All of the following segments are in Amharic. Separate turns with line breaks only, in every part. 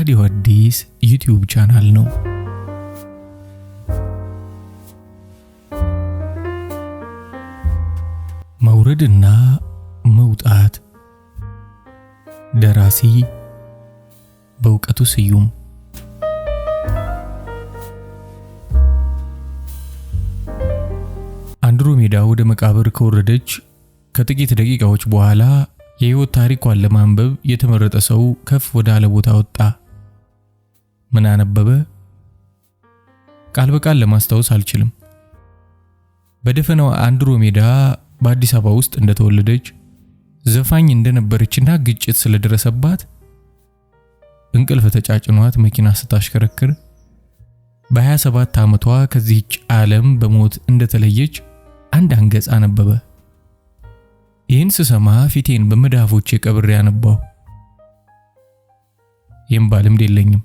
የራዲዮ አዲስ ዩቲዩብ ቻናል ነው። መውረድና መውጣት። ደራሲ በእውቀቱ ስዩም። አንድሮሜዳ ወደ መቃብር ከወረደች ከጥቂት ደቂቃዎች በኋላ የህይወት ታሪኳን ለማንበብ የተመረጠ ሰው ከፍ ወዳለ ቦታ ወጣ። ምን አነበበ? ቃል በቃል ለማስታወስ አልችልም። በደፈናው አንድሮሜዳ በአዲስ አበባ ውስጥ እንደተወለደች ዘፋኝ እንደነበረችና ግጭት ስለደረሰባት እንቅልፍ ተጫጭኗት መኪና ስታሽከረክር በ27 ዓመቷ ከዚህች ዓለም በሞት እንደተለየች አንድ አንቀጽ አነበበ። ይህን ስሰማ ፊቴን በመዳፎቼ ቀብሬ አነባሁ። የእንባ ልምድ የለኝም።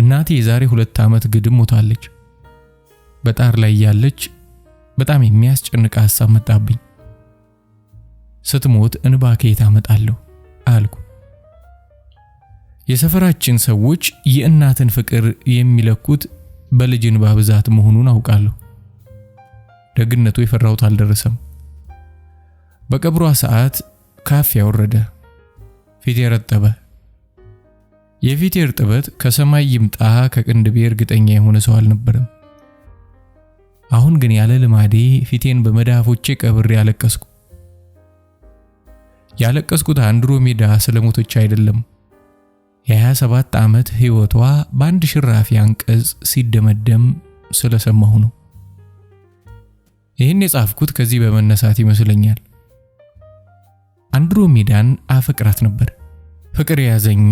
እናቴ የዛሬ 2 ዓመት ግድም ሞታለች። በጣር ላይ ያለች በጣም የሚያስጨንቅ ሐሳብ መጣብኝ። ስትሞት እንባ ከየት አመጣለሁ አልኩ። የሰፈራችን ሰዎች የእናትን ፍቅር የሚለኩት በልጅ እንባ ብዛት መሆኑን አውቃለሁ። ደግነቱ የፈራሁት አልደረሰም። በቀብሯ ሰዓት ካፊያ ወረደ። ፊቴ ረጠበ። የፊቴ እርጥበት ከሰማይ ይምጣ ከቅንድቤ እርግጠኛ የሆነ ሰው አልነበረም። አሁን ግን ያለ ልማዴ ፊቴን በመዳፎቼ ቀብሬ ያለቀስኩ። ያለቀስኩት አንድሮሜዳ ስለሞተች አይደለም። የ27 ዓመት ህይወቷ በአንድ ሽራፊ አንቀጽ ሲደመደም ስለሰማሁ ነው። ይህን የጻፍኩት ከዚህ በመነሳት ይመስለኛል። አንድሮሜዳን አፈቅራት ነበር። ፍቅር ያዘኝ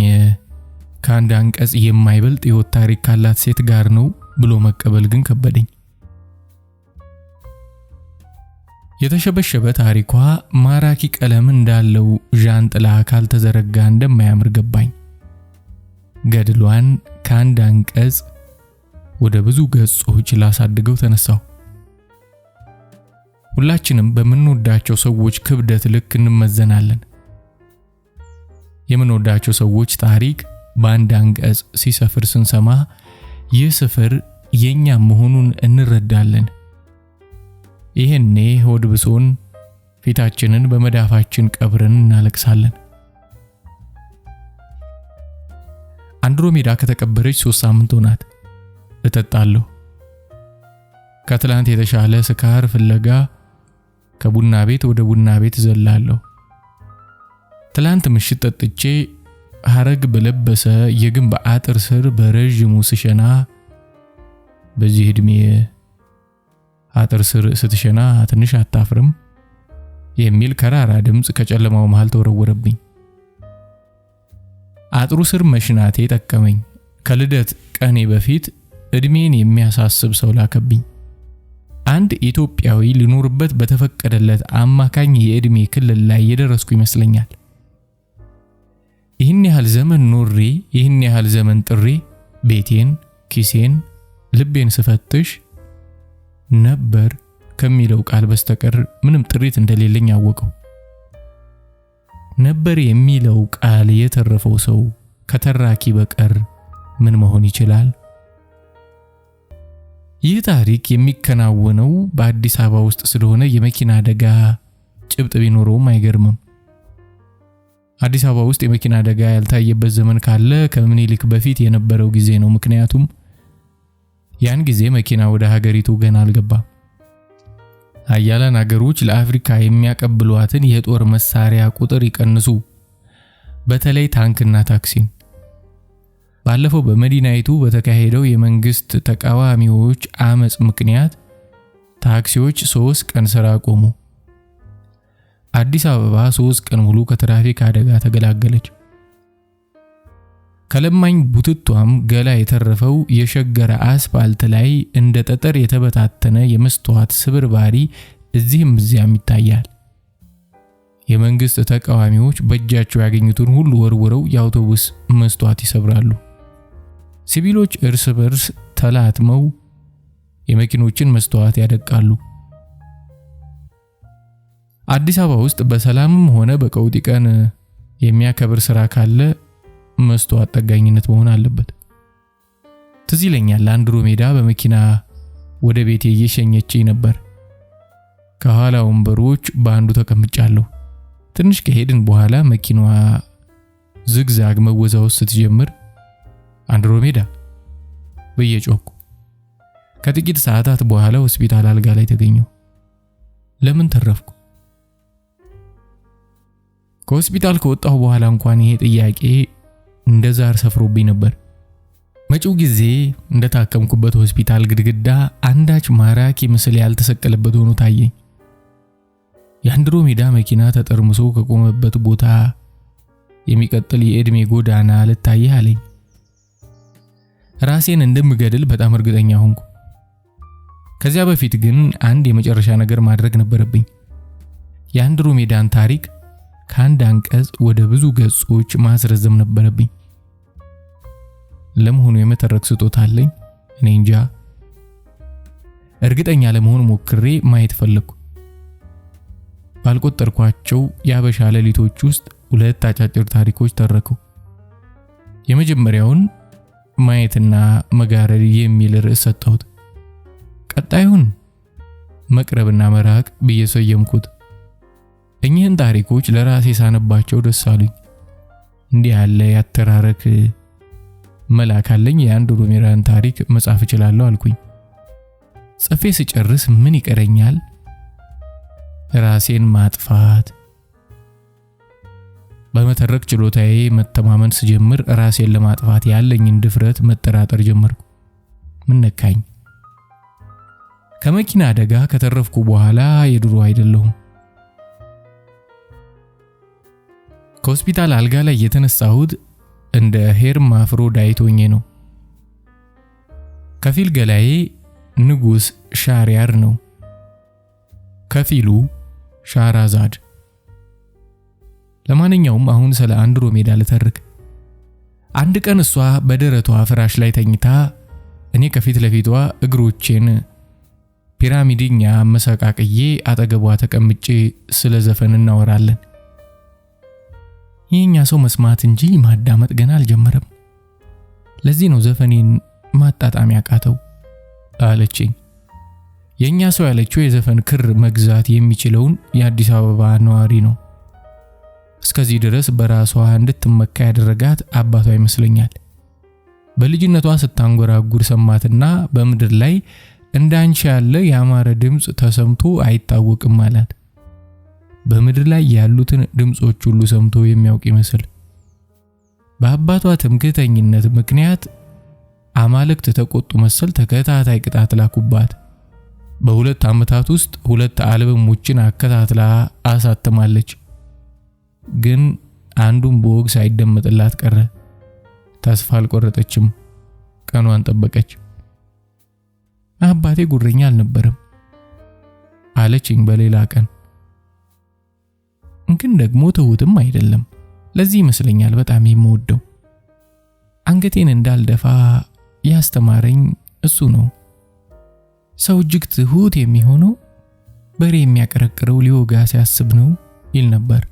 ከአንድ አንቀጽ የማይበልጥ የህይወት ታሪክ ካላት ሴት ጋር ነው ብሎ መቀበል ግን ከበደኝ። የተሸበሸበ ታሪኳ ማራኪ ቀለም እንዳለው ዣንጥላ ካልተዘረጋ እንደማያምር ገባኝ። ገድሏን ከአንድ አንቀጽ ወደ ብዙ ገጾች ላሳድገው ተነሳሁ። ሁላችንም በምንወዳቸው ሰዎች ክብደት ልክ እንመዘናለን። የምንወዳቸው ሰዎች ታሪክ በአንድ አንቀጽ ሲሰፍር ስንሰማ ይህ ስፍር የኛ መሆኑን እንረዳለን። ይሄኔ ሆድ ብሶን ፊታችንን በመዳፋችን ቀብረን እናለቅሳለን። አንድሮሜዳ ከተቀበረች 3 ሳምንት ሆናት። እጠጣለሁ። ከትላንት የተሻለ ስካር ፍለጋ ከቡና ቤት ወደ ቡና ቤት ዘላለሁ። ትላንት ምሽት ጠጥቼ ሐረግ በለበሰ የግንብ አጥር ስር በረጅሙ ስሸና በዚህ እድሜ አጥር ስር ስትሸና ትንሽ አታፍርም የሚል ከራራ ድምጽ ከጨለማው መሃል ተወረወረብኝ። አጥሩ ስር መሽናቴ ጠቀመኝ። ከልደት ቀኔ በፊት እድሜን የሚያሳስብ ሰው ላከብኝ። አንድ ኢትዮጵያዊ ሊኖርበት በተፈቀደለት አማካኝ የእድሜ ክልል ላይ የደረስኩ ይመስለኛል። ይህን ያህል ዘመን ኖሬ ይህን ያህል ዘመን ጥሬ ቤቴን፣ ኪሴን፣ ልቤን ስፈትሽ ነበር ከሚለው ቃል በስተቀር ምንም ጥሪት እንደሌለኝ አወቀው። ነበር የሚለው ቃል የተረፈው ሰው ከተራኪ በቀር ምን መሆን ይችላል? ይህ ታሪክ የሚከናወነው በአዲስ አበባ ውስጥ ስለሆነ የመኪና አደጋ ጭብጥ ቢኖረውም አይገርምም። አዲስ አበባ ውስጥ የመኪና አደጋ ያልታየበት ዘመን ካለ ከምኒልክ በፊት የነበረው ጊዜ ነው። ምክንያቱም ያን ጊዜ መኪና ወደ ሀገሪቱ ገና አልገባም። ሀያላን ሀገሮች ለአፍሪካ የሚያቀብሏትን የጦር መሳሪያ ቁጥር ይቀንሱ፣ በተለይ ታንክና ታክሲን። ባለፈው በመዲናይቱ በተካሄደው የመንግስት ተቃዋሚዎች አመጽ ምክንያት ታክሲዎች 3 ቀን ስራ ቆሙ። አዲስ አበባ 3 ቀን ሙሉ ከትራፊክ አደጋ ተገላገለች። ከለማኝ ቡትቷም ገላ የተረፈው የሸገረ አስፋልት ላይ እንደ ጠጠር የተበታተነ የመስተዋት ስብርባሪ እዚህም እዚያም ይታያል። የመንግስት ተቃዋሚዎች በእጃቸው ያገኙትን ሁሉ ወርውረው የአውቶቡስ መስተዋት ይሰብራሉ። ሲቪሎች እርስ በርስ ተላትመው የመኪኖችን መስተዋት ያደቃሉ። አዲስ አበባ ውስጥ በሰላምም ሆነ በቀውጢ ቀን የሚያከብር ስራ ካለ መስተዋት ጠጋኝነት መሆን አለበት። ትዝ ይለኛል አንድሮሜዳ በመኪና ወደ ቤቴ እየሸኘችኝ ነበር። ከኋላ ወንበሮች በአንዱ ተቀምጫለሁ። ትንሽ ከሄድን በኋላ መኪናዋ ዝግዛግ መወዛወዝ ስትጀምር አንድሮሜዳ ብዬ ጮኩ። ከጥቂት ሰዓታት በኋላ ሆስፒታል አልጋ ላይ ተገኘሁ። ለምን ተረፍኩ? ከሆስፒታል ከወጣሁ በኋላ እንኳን ይሄ ጥያቄ እንደ ዛር ሰፍሮብኝ ነበር። መጪው ጊዜ እንደታከምኩበት ሆስፒታል ግድግዳ አንዳች ማራኪ ምስል ያልተሰቀለበት ሆኖ ታየኝ። የአንድሮሜዳ መኪና ተጠርምሶ ከቆመበት ቦታ የሚቀጥል የእድሜ ጎዳና ልታየህ አለኝ። ራሴን እንደምገድል በጣም እርግጠኛ ሆንኩ። ከዚያ በፊት ግን አንድ የመጨረሻ ነገር ማድረግ ነበረብኝ። የአንድሮሜዳን ታሪክ ከአንድ አንቀጽ ወደ ብዙ ገጾች ማስረዘም ነበረብኝ። ለመሆኑ የመተረክ ስጦታ አለኝ? እኔ እንጃ። እርግጠኛ ለመሆን ሞክሬ ማየት ፈለኩ። ባልቆጠርኳቸው የአበሻ ሌሊቶች ውስጥ 2 አጫጭር ታሪኮች ተረኩ። የመጀመሪያውን ማየትና መጋረድ የሚል ርዕስ ሰጠሁት። ቀጣዩን መቅረብና መራቅ ብዬ ሰየምኩት። እኚህን ታሪኮች ለራሴ ሳነባቸው ደስ አሉኝ። እንዲህ ያለ ያተራረክ መልአክ አለኝ፣ የአንድሮሜዳን ታሪክ መጻፍ እችላለሁ አልኩኝ። ጽፌ ስጨርስ ምን ይቀረኛል? ራሴን ማጥፋት። በመተረክ ችሎታዬ መተማመን ስጀምር ራሴን ለማጥፋት ያለኝን ድፍረት መጠራጠር ጀመርኩ። ምን ነካኝ? ከመኪና አደጋ ከተረፍኩ በኋላ የድሮ አይደለሁም። ከሆስፒታል አልጋ ላይ የተነሳሁት እንደ ሄርማፍሮዳይት ሆኜ ነው። ከፊል ገላዬ ንጉስ ሻሪያር ነው፣ ከፊሉ ሻራዛድ። ለማንኛውም አሁን ስለ አንድሮሜዳ ልተርክ። አንድ ቀን እሷ በደረቷ ፍራሽ ላይ ተኝታ፣ እኔ ከፊት ለፊቷ እግሮቼን ፒራሚድኛ መሰቃቅዬ አጠገቧ ተቀምጬ ስለ ዘፈን እናወራለን። የኛ ሰው መስማት እንጂ ማዳመጥ ገና አልጀመረም። ለዚህ ነው ዘፈኔን ማጣጣም ያቃተው አለችኝ። የኛ ሰው ያለችው የዘፈን ክር መግዛት የሚችለውን የአዲስ አበባ ነዋሪ ነው። እስከዚህ ድረስ በራሷ እንድትመካ ያደረጋት አባቷ ይመስለኛል። በልጅነቷ ስታንጎራጉር ሰማትና በምድር ላይ እንዳንቺ ያለ ያማረ ድምጽ ተሰምቶ አይታወቅም አላት። በምድር ላይ ያሉትን ድምጾች ሁሉ ሰምቶ የሚያውቅ ይመስል። በአባቷ ትምክህተኝነት ምክንያት አማልክት ተቆጡ መሰል ተከታታይ ቅጣት ላኩባት። በ2 ዓመታት ውስጥ 2 አልበሞችን አከታትላ አሳተማለች። ግን አንዱን በወግ ሳይደመጥላት ቀረ። ተስፋ አልቆረጠችም። ቀኗን ጠበቀች። አባቴ ጉረኛ አልነበረም አለችኝ በሌላ ቀን። ግን ደግሞ ትሁትም አይደለም። ለዚህ ይመስለኛል በጣም የምወደው። አንገቴን እንዳልደፋ ያስተማረኝ እሱ ነው። ሰው እጅግ ትሁት የሚሆነው በሬ የሚያቀረቅረው ሊወጋ ሲያስብ ነው ይል ነበር።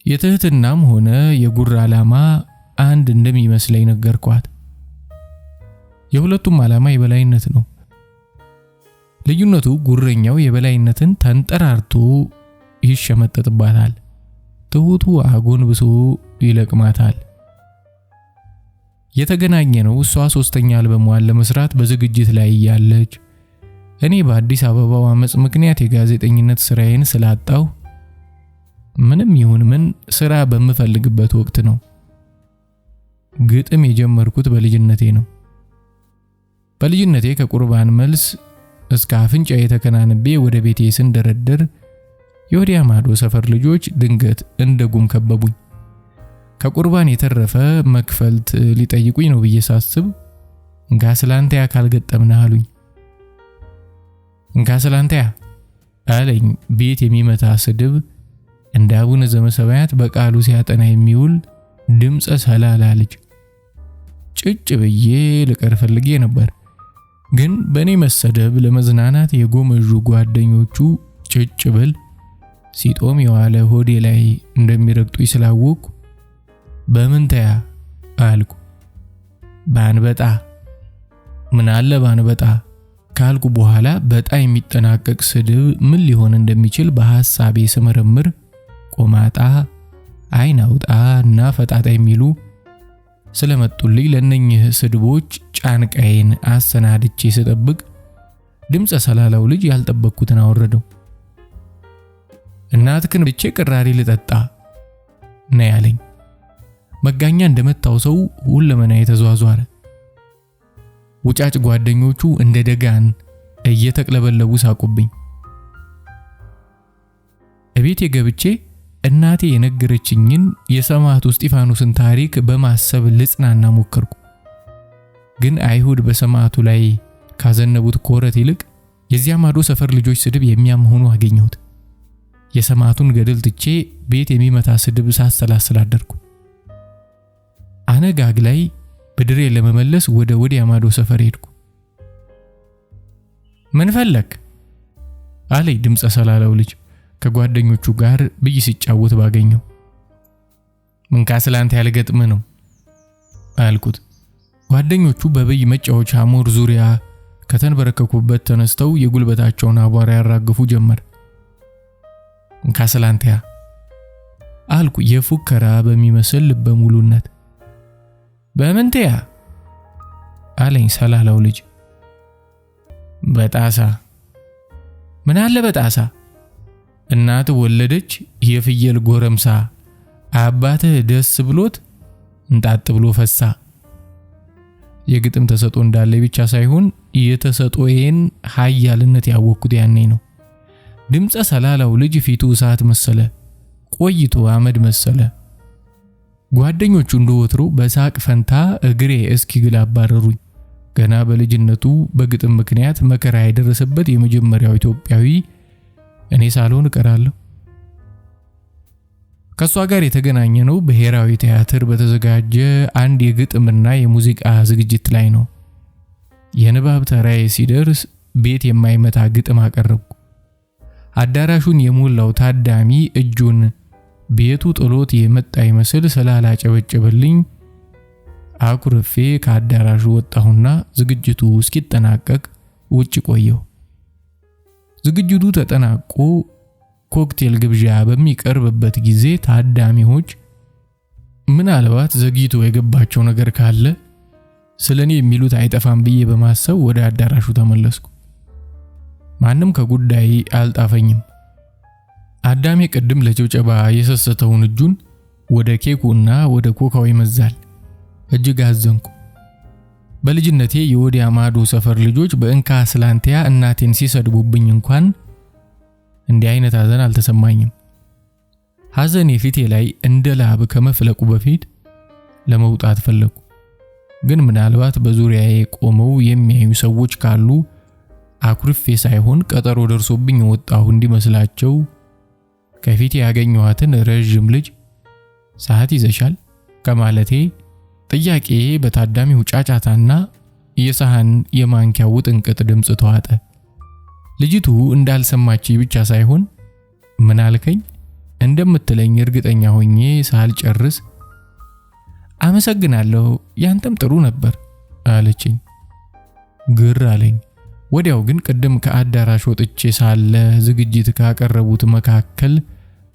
የትህትናም ሆነ የጉራ ዓላማ አንድ እንደሚመስለኝ ነገርኳት። የሁለቱም ዓላማ የበላይነት ነው። ልዩነቱ ጉረኛው የበላይነትን ተንጠራርቶ ይሸመጠጥባታል፣ ትሁቱ አጎንብሶ ይለቅማታል። የተገናኘነው እሷ 3ኛ አልበሟን ለመስራት በዝግጅት ላይ ያለች፣ እኔ በአዲስ አበባው አመጽ ምክንያት የጋዜጠኝነት ስራዬን ስላጣው ምንም ይሁን ምን ስራ በመፈልግበት ወቅት ነው። ግጥም የጀመርኩት በልጅነቴ ነው። በልጅነቴ ከቁርባን መልስ እስከ አፍንጫዬ ተከናንቤ ወደ ቤቴ ስንደረደር የወዲያ ማዶ ሰፈር ልጆች ድንገት እንደ ጉም ከበቡኝ። ከቁርባን የተረፈ መክፈልት ሊጠይቁኝ ነው ብዬ ሳስብ እንካስላንተያ ካልገጠምና አሉኝ። እንካስላንተያ አለኝ ቤት የሚመታ ስድብ እንደ አቡነ ዘመሰባያት በቃሉ ሲያጠና የሚውል ድምጸ ሰላላ ልጅ። ጭጭ ብዬ ልቀር ፈልጌ ነበር። ግን በኔ መሰደብ ለመዝናናት የጎመዡ ጓደኞቹ ጭጭ ብል ሲጦም የዋለ ሆዴ ላይ እንደሚረግጡኝ ስላወቅኩ በምን ተያ አልኩ። ባንበጣ። ምን አለ ባንበጣ ካልኩ በኋላ በጣ የሚጠናቀቅ ስድብ ምን ሊሆን እንደሚችል በሐሳቤ ስመረምር ቆማጣ፣ አይን አውጣ እና ፈጣጣ የሚሉ ስለመጡልኝ ለነኚህ ስድቦች ጫንቃዬን አሰናድቼ ስጠብቅ ድምፀ ሰላላው ልጅ ያልጠበቅኩትን አወረደው። እናትክን ብቻ ቅራሪ ልጠጣ ነው ያለኝ። መጋኛ እንደመታው ሰው ሁለመናዬ ተዟዟረ። ውጫጭ ጓደኞቹ እንደ ደጋን እየተቅለበለቡ ሳቁብኝ። እቤቴ ገብቼ እናቴ የነገረችኝን የሰማዕቱ እስጢፋኖስን ታሪክ በማሰብ ልጽናና ሞከርኩ። ግን አይሁድ በሰማዕቱ ላይ ካዘነቡት ኮረት ይልቅ የዚያ ማዶ ሰፈር ልጆች ስድብ የሚያም ሆኖ አገኘሁት። የሰማዕቱን ገድል ትቼ ቤት የሚመታ ስድብ ሳሰላስል አደርኩ። አነጋግ ላይ ብድሬ ለመመለስ ወደ ወዲያ ማዶ ሰፈር ሄድኩ። ምን ፈለክ አለኝ ድምፀ ሰላላው ልጅ ከጓደኞቹ ጋር ብይ ሲጫወት ባገኘው። ምን ካስላንተ ያልገጥም ነው አልኩት። ጓደኞቹ በብይ መጫወቻ አሞር ዙሪያ ከተንበረከኩበት ተነስተው የጉልበታቸውን አቧራ ያራግፉ ጀመር። ምን ካስላንተ አልኩ የፉከራ በሚመስል በሙሉነት። በምንተያ አለኝ ሰላላው ልጅ። በጣሳ። ምን አለ በጣሳ? እናት ወለደች የፍየል ጎረምሳ፣ አባትህ ደስ ብሎት እንጣጥ ብሎ ፈሳ። የግጥም ተሰጦ እንዳለ ብቻ ሳይሆን የተሰጦዬን ኃያልነት ያወቅኩት ያኔ ነው። ድምፀ ሰላላው ልጅ ፊቱ እሳት መሰለ፣ ቆይቶ አመድ መሰለ። ጓደኞቹ እንደወትሮ በሳቅ ፈንታ እግሬ እስኪግል አባረሩኝ። ገና በልጅነቱ በግጥም ምክንያት መከራ የደረሰበት የመጀመሪያው ኢትዮጵያዊ እኔ ሳልሆን እቀራለሁ። ከሷ ጋር የተገናኘ ነው ብሔራዊ ቲያትር በተዘጋጀ አንድ የግጥምና የሙዚቃ ዝግጅት ላይ ነው። የንባብ ተራዬ ሲደርስ ቤት የማይመታ ግጥም አቀረብኩ። አዳራሹን የሞላው ታዳሚ እጁን ቤቱ ጥሎት የመጣ ይመስል ስላላጨበጨበልኝ አኩርፌ ከአዳራሹ ወጣሁና ዝግጅቱ እስኪጠናቀቅ ውጭ ቆየሁ። ዝግጅቱ ተጠናቆ ኮክቴል ግብዣ በሚቀርብበት ጊዜ ታዳሚዎች ምናልባት ዘግይቶ የገባቸው ነገር ካለ ስለኔ የሚሉት አይጠፋም ብዬ በማሰብ ወደ አዳራሹ ተመለስኩ። ማንም ከጉዳይ አልጣፈኝም። አዳሜ ቅድም ለጭብጨባ የሰሰተውን እጁን ወደ ኬኩና ወደ ኮካው ይመዛል። እጅግ አዘንኩ። በልጅነቴ የወዲያ ማዶ ሰፈር ልጆች በእንካ ስላንቲያ እናቴን ሲሰድቡብኝ እንኳን እንዲህ አይነት ሐዘን አልተሰማኝም። ሐዘኔ ፊቴ ላይ እንደ ላብ ከመፍለቁ በፊት ለመውጣት ፈለኩ። ግን ምናልባት በዙሪያዬ ቆመው የሚያዩ ሰዎች ካሉ አኩርፌ ሳይሆን ቀጠሮ ደርሶብኝ ወጣሁ እንዲመስላቸው ከፊቴ ያገኘኋትን ረጅም ልጅ ሰዓት ይዘሻል ከማለቴ ጥያቄ በታዳሚው ጫጫታና የሳህን የማንኪያው ውጥንቅጥ ድምጽ ተዋጠ። ልጅቱ እንዳልሰማች ብቻ ሳይሆን ምን አልከኝ እንደምትለኝ እርግጠኛ ሆኜ ሳልጨርስ አመሰግናለሁ ያንተም ጥሩ ነበር አለችኝ። ግር አለኝ። ወዲያው ግን ቅድም ከአዳራሽ ወጥቼ ሳለ ዝግጅት ካቀረቡት መካከል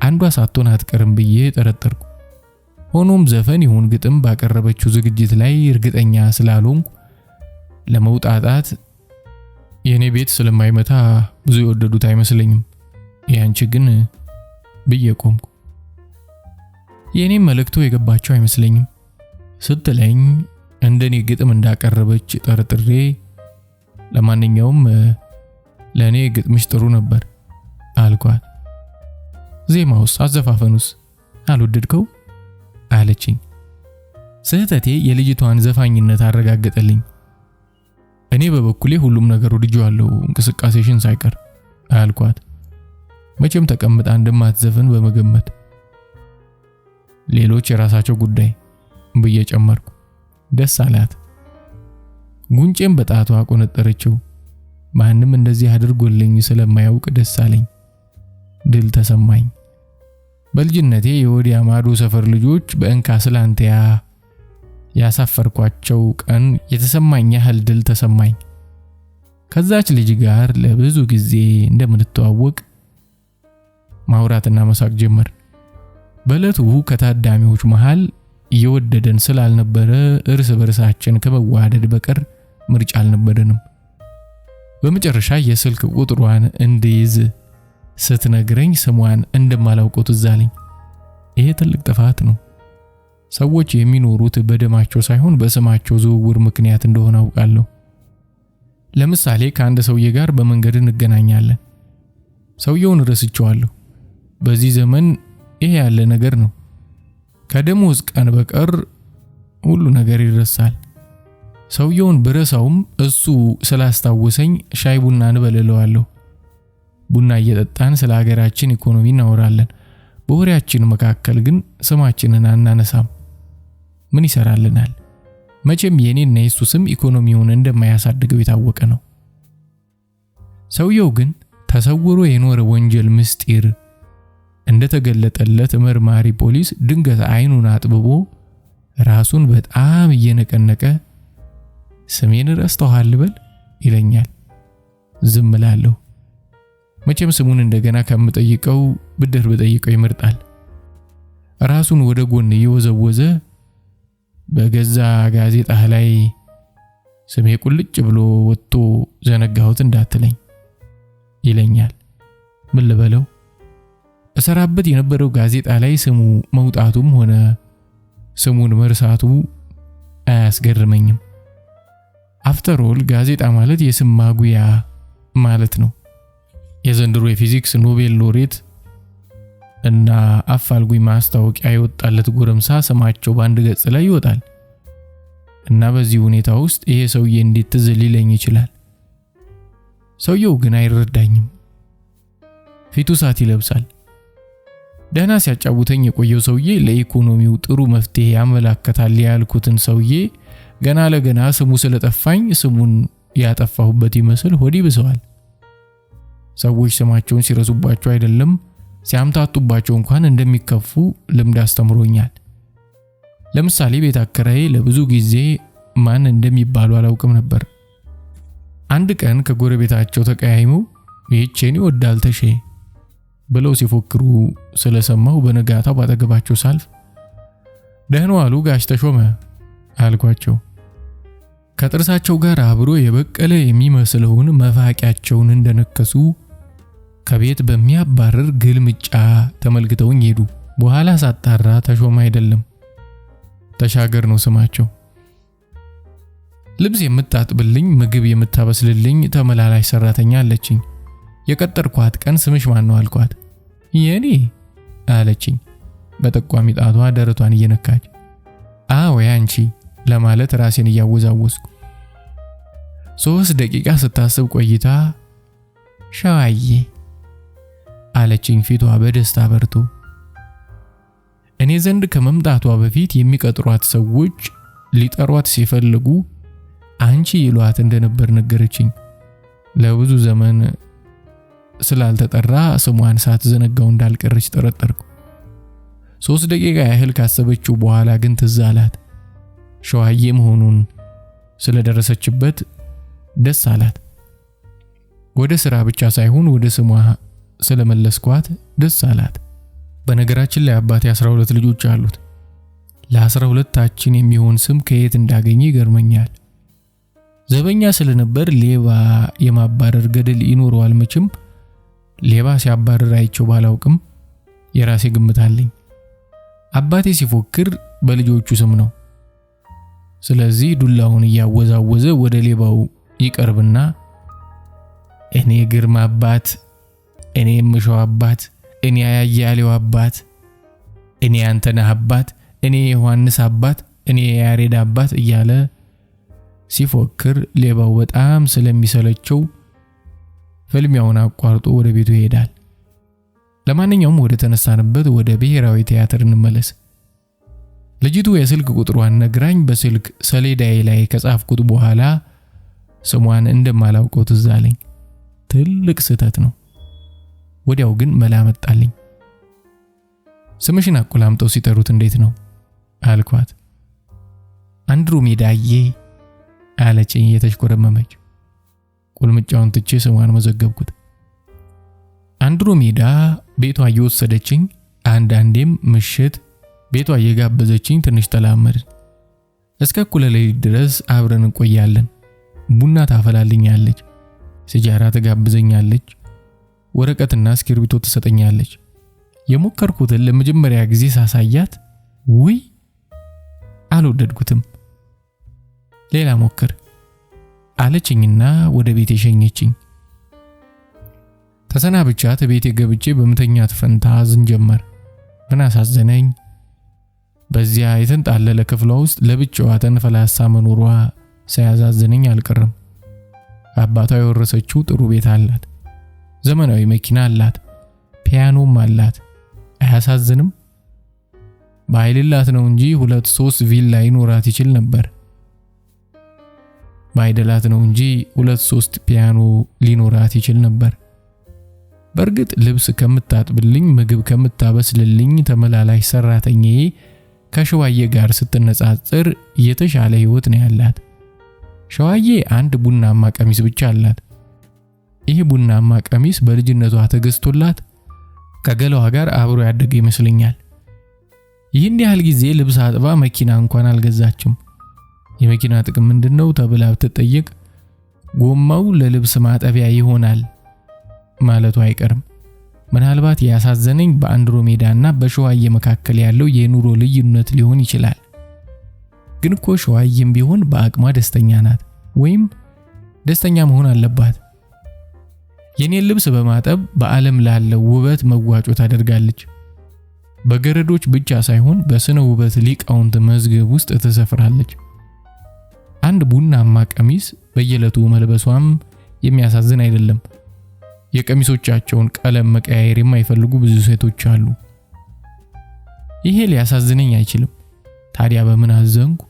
አንዷ ሳትሆን አትቀርም ብዬ ጠረጠርኩ። ሆኖም ዘፈን ይሁን ግጥም ባቀረበችው ዝግጅት ላይ እርግጠኛ ስላልሆንኩ ለመውጣጣት የኔ ቤት ስለማይመታ ብዙ የወደዱት አይመስለኝም። ያንቺ ግን ብዬ ቆምኩ። የኔም መልእክቱ የገባቸው አይመስለኝም ስትለኝ እንደኔ ግጥም እንዳቀረበች ጠርጥሬ ለማንኛውም ለኔ ግጥምሽ ጥሩ ነበር አልኳት። ዜማውስ አዘፋፈኑስ አልወደድከው አለችኝ። ስህተቴ የልጅቷን ዘፋኝነት አረጋገጠልኝ። እኔ በበኩሌ ሁሉም ነገር ወድጄዋለሁ እንቅስቃሴሽን ሳይቀር አልኳት። መቼም ተቀምጣ እንደማትዘፍን በመገመት ሌሎች የራሳቸው ጉዳይ ብዬ ጨመርኩ። ደስ አላት። ጉንጬን በጣቷ ቆነጠረችው። ማንም እንደዚህ አድርጎልኝ ስለማያውቅ ደስ አለኝ። ድል ተሰማኝ። በልጅነቴ የወዲያ ማዶ ሰፈር ልጆች በእንካ ስላንቲያ ያሳፈርኳቸው ቀን የተሰማኝ ያህል ድል ተሰማኝ። ከዛች ልጅ ጋር ለብዙ ጊዜ እንደምንተዋወቅ ማውራትና መሳቅ ጀመር። በእለቱ ከታዳሚዎች መሃል እየወደደን ስላልነበረ እርስ በርሳችን ከመዋደድ በቀር ምርጫ አልነበረንም። በመጨረሻ የስልክ ቁጥሯን እንድይዝ ስትነግረኝ ስሟን እንደማላውቀው ትዝ አለኝ። ይሄ ትልቅ ጥፋት ነው። ሰዎች የሚኖሩት በደማቸው ሳይሆን በስማቸው ዝውውር ምክንያት እንደሆነ አውቃለሁ። ለምሳሌ ከአንድ ሰውዬ ጋር በመንገድ እንገናኛለን። ሰውየውን ረስቼዋለሁ። በዚህ ዘመን ይሄ ያለ ነገር ነው። ከደሞዝ ቀን በቀር ሁሉ ነገር ይረሳል። ሰውየውን ብረሳውም እሱ ስላስታወሰኝ ሻይ ቡና እንበልለዋለሁ። ቡና እየጠጣን ስለ ሀገራችን ኢኮኖሚ እናወራለን። በወሬያችን መካከል ግን ስማችንን አናነሳም። ምን ይሰራልናል? መቼም የኔና የሱ ስም ኢኮኖሚውን እንደማያሳድገው የታወቀ ነው። ሰውየው ግን ተሰውሮ የኖረ ወንጀል ምስጢር እንደተገለጠለት መርማሪ ፖሊስ ድንገት አይኑን አጥብቦ ራሱን በጣም እየነቀነቀ ስሜን ረስተዋል በል ይለኛል። ዝም እላለሁ። መቼም ስሙን እንደገና ከምጠይቀው ብድር ብጠይቀው ይመርጣል። ራሱን ወደ ጎን እየወዘወዘ በገዛ ጋዜጣ ላይ ስሜ ቁልጭ ብሎ ወጥቶ ዘነጋሁት እንዳትለኝ ይለኛል። ምን ልበለው? እሰራበት የነበረው ጋዜጣ ላይ ስሙ መውጣቱም ሆነ ስሙን መርሳቱ አያስገርመኝም። አፍተር ኦል ጋዜጣ ማለት የስም ማጉያ ማለት ነው። የዘንድሮ የፊዚክስ ኖቤል ሎሬት እና አፋልጉኝ ማስታወቂያ የወጣለት ጎረምሳ ስማቸው በአንድ ገጽ ላይ ይወጣል እና በዚህ ሁኔታ ውስጥ ይሄ ሰውዬ እንዴት ትዝ ሊለኝ ይችላል? ሰውየው ግን አይረዳኝም። ፊቱ ሳት ይለብሳል። ደህና ሲያጫውተኝ የቆየው ሰውዬ ለኢኮኖሚው ጥሩ መፍትሄ ያመላከታል ያልኩትን ሰውዬ ገና ለገና ስሙ ስለጠፋኝ ስሙን ያጠፋሁበት ይመስል ሆዲ ብሰዋል። ሰዎች ስማቸውን ሲረሱባቸው አይደለም ሲያምታቱባቸው እንኳን እንደሚከፉ ልምድ አስተምሮኛል። ለምሳሌ ቤት አከራዬ ለብዙ ጊዜ ማን እንደሚባሉ አላውቅም ነበር። አንድ ቀን ከጎረቤታቸው ተቀያይመው ይህችን ይወዳል ተሼ ብለው ሲፎክሩ ስለሰማሁ በነጋታው ባጠገባቸው ሳልፍ ደህና ዋሉ ጋሽ ተሾመ አልኳቸው። ከጥርሳቸው ጋር አብሮ የበቀለ የሚመስለውን መፋቂያቸውን እንደነከሱ ከቤት በሚያባርር ግልምጫ ተመልክተውኝ ሄዱ። በኋላ ሳጣራ ተሾመ አይደለም ተሻገር ነው ስማቸው። ልብስ የምታጥብልኝ ምግብ የምታበስልልኝ ተመላላሽ ሰራተኛ አለችኝ። የቀጠርኳት ቀን ስምሽ ማን ነው አልኳት። የኔ አለችኝ በጠቋሚ ጣቷ ደረቷን እየነካች። አዎ ያንቺ ለማለት ራሴን እያወዛወስኩ 3 ደቂቃ ስታስብ ቆይታ ሻዋዬ አለችኝ ፊቷ በደስታ በርቶ። እኔ ዘንድ ከመምጣቷ በፊት የሚቀጥሯት ሰዎች ሊጠሯት ሲፈልጉ አንቺ ይሏት እንደነበር ነገረችኝ። ለብዙ ዘመን ስላልተጠራ ስሟን ሳትዘነጋው እንዳልቀረች ጠረጠርኩ። 3 ደቂቃ ያህል ካሰበችው በኋላ ግን ትዝ አላት። ሸዋዬ መሆኑን ስለደረሰችበት ደስ አላት። ወደ ስራ ብቻ ሳይሆን ወደ ስሟ ስለመለስኳት ደስ አላት። በነገራችን ላይ አባቴ 12 ልጆች አሉት። ለ12ታችን የሚሆን ስም ከየት እንዳገኘ ይገርመኛል። ዘበኛ ስለነበር ሌባ የማባረር ገድል ይኖረዋል። መቼም ሌባ ሲያባረር አይቼው ባላውቅም የራሴ ግምት አለኝ። አባቴ ሲፎክር በልጆቹ ስም ነው። ስለዚህ ዱላውን እያወዛወዘ ወደ ሌባው ይቀርብና እኔ ግርማ አባት፣ እኔ ምሻው አባት፣ እኔ አያያሌው አባት፣ እኔ አንተነህ አባት፣ እኔ ዮሐንስ አባት፣ እኔ ያሬድ አባት እያለ ሲፎክር ሌባው በጣም ስለሚሰለቸው ፍልሚያውን አቋርጦ ወደ ቤቱ ይሄዳል። ለማንኛውም ወደ ተነሳንበት ወደ ብሔራዊ ቲያትር እንመለስ። ልጅቱ የስልክ ቁጥሯን ነግራኝ በስልክ ሰሌዳዬ ላይ ከጻፍኩት በኋላ ስሟን እንደማላውቀው ትዝ አለኝ። ትልቅ ስህተት ነው። ወዲያው ግን መላ መጣልኝ። ስምሽን አቆላምጠው ሲጠሩት እንዴት ነው አልኳት። አንድሮሜዳዬ አለችኝ እየተሽኮረመመች። ቁልምጫውን ትቼ ስሟን መዘገብኩት። አንድሮሜዳ ቤቷ እየወሰደችኝ አንዳንዴም ምሽት ቤቷ እየጋበዘችኝ ትንሽ ተላመድን። እስከ እኩለ ሌሊት ድረስ አብረን እንቆያለን። ቡና ታፈላልኛለች፣ ሲጃራ ትጋብዘኛለች፣ ወረቀትና እስክሪብቶ ትሰጠኛለች። የሞከርኩትን ለመጀመሪያ ጊዜ ሳሳያት ውይ አልወደድኩትም። ሌላ ሞክር አለችኝና ወደ ቤት ሸኘችኝ። ተሰናብቻት ቤቴ ገብቼ በመተኛት ፈንታ አዝን ጀመር። ምን አሳዘነኝ? በዚያ የተንጣለለ ክፍሏ ውስጥ ለብቻዋ ተንፈላሳ መኖሯ ሳያዛዝነኝ አልቀረም። አባቷ የወረሰችው ጥሩ ቤት አላት፣ ዘመናዊ መኪና አላት፣ ፒያኖም አላት። አያሳዝንም? ባይልላት ነው እንጂ 2-3 ቪላ ይኖራት ይችል ነበር። ባይደላት ነው እንጂ 2-3 ፒያኖ ሊኖራት ይችል ነበር። በርግጥ ልብስ ከምታጥብልኝ፣ ምግብ ከምታበስልልኝ ተመላላሽ ሰራተኛዬ ከሸዋዬ ጋር ስትነጻጽር የተሻለ ህይወት ነው ያላት። ሸዋዬ አንድ ቡናማ ቀሚስ ብቻ አላት። ይህ ቡናማ ቀሚስ በልጅነቷ ተገዝቶላት ከገላዋ ጋር አብሮ ያደገ ይመስለኛል። ይህን ያህል ጊዜ ልብስ አጥባ መኪና እንኳን አልገዛችም። የመኪና ጥቅም ምንድነው ተብላ ብትጠየቅ ጎማው ለልብስ ማጠቢያ ይሆናል ማለቱ አይቀርም። ምናልባት ያሳዘነኝ በአንድሮሜዳና በሸዋዬ መካከል ያለው የኑሮ ልዩነት ሊሆን ይችላል። ግን እኮ ሸዋዬም ቢሆን በአቅሟ ደስተኛ ናት፣ ወይም ደስተኛ መሆን አለባት። የኔን ልብስ በማጠብ በዓለም ላለው ውበት መዋጮ ታደርጋለች። በገረዶች ብቻ ሳይሆን በስነ ውበት ሊቃውንት መዝገብ ውስጥ ተሰፍራለች። አንድ ቡናማ ቀሚስ በየዕለቱ መልበሷም የሚያሳዝን አይደለም። የቀሚሶቻቸውን ቀለም መቀያየር የማይፈልጉ ብዙ ሴቶች አሉ። ይሄ ሊያሳዝነኝ አይችልም። ታዲያ በምን አዘንኩ?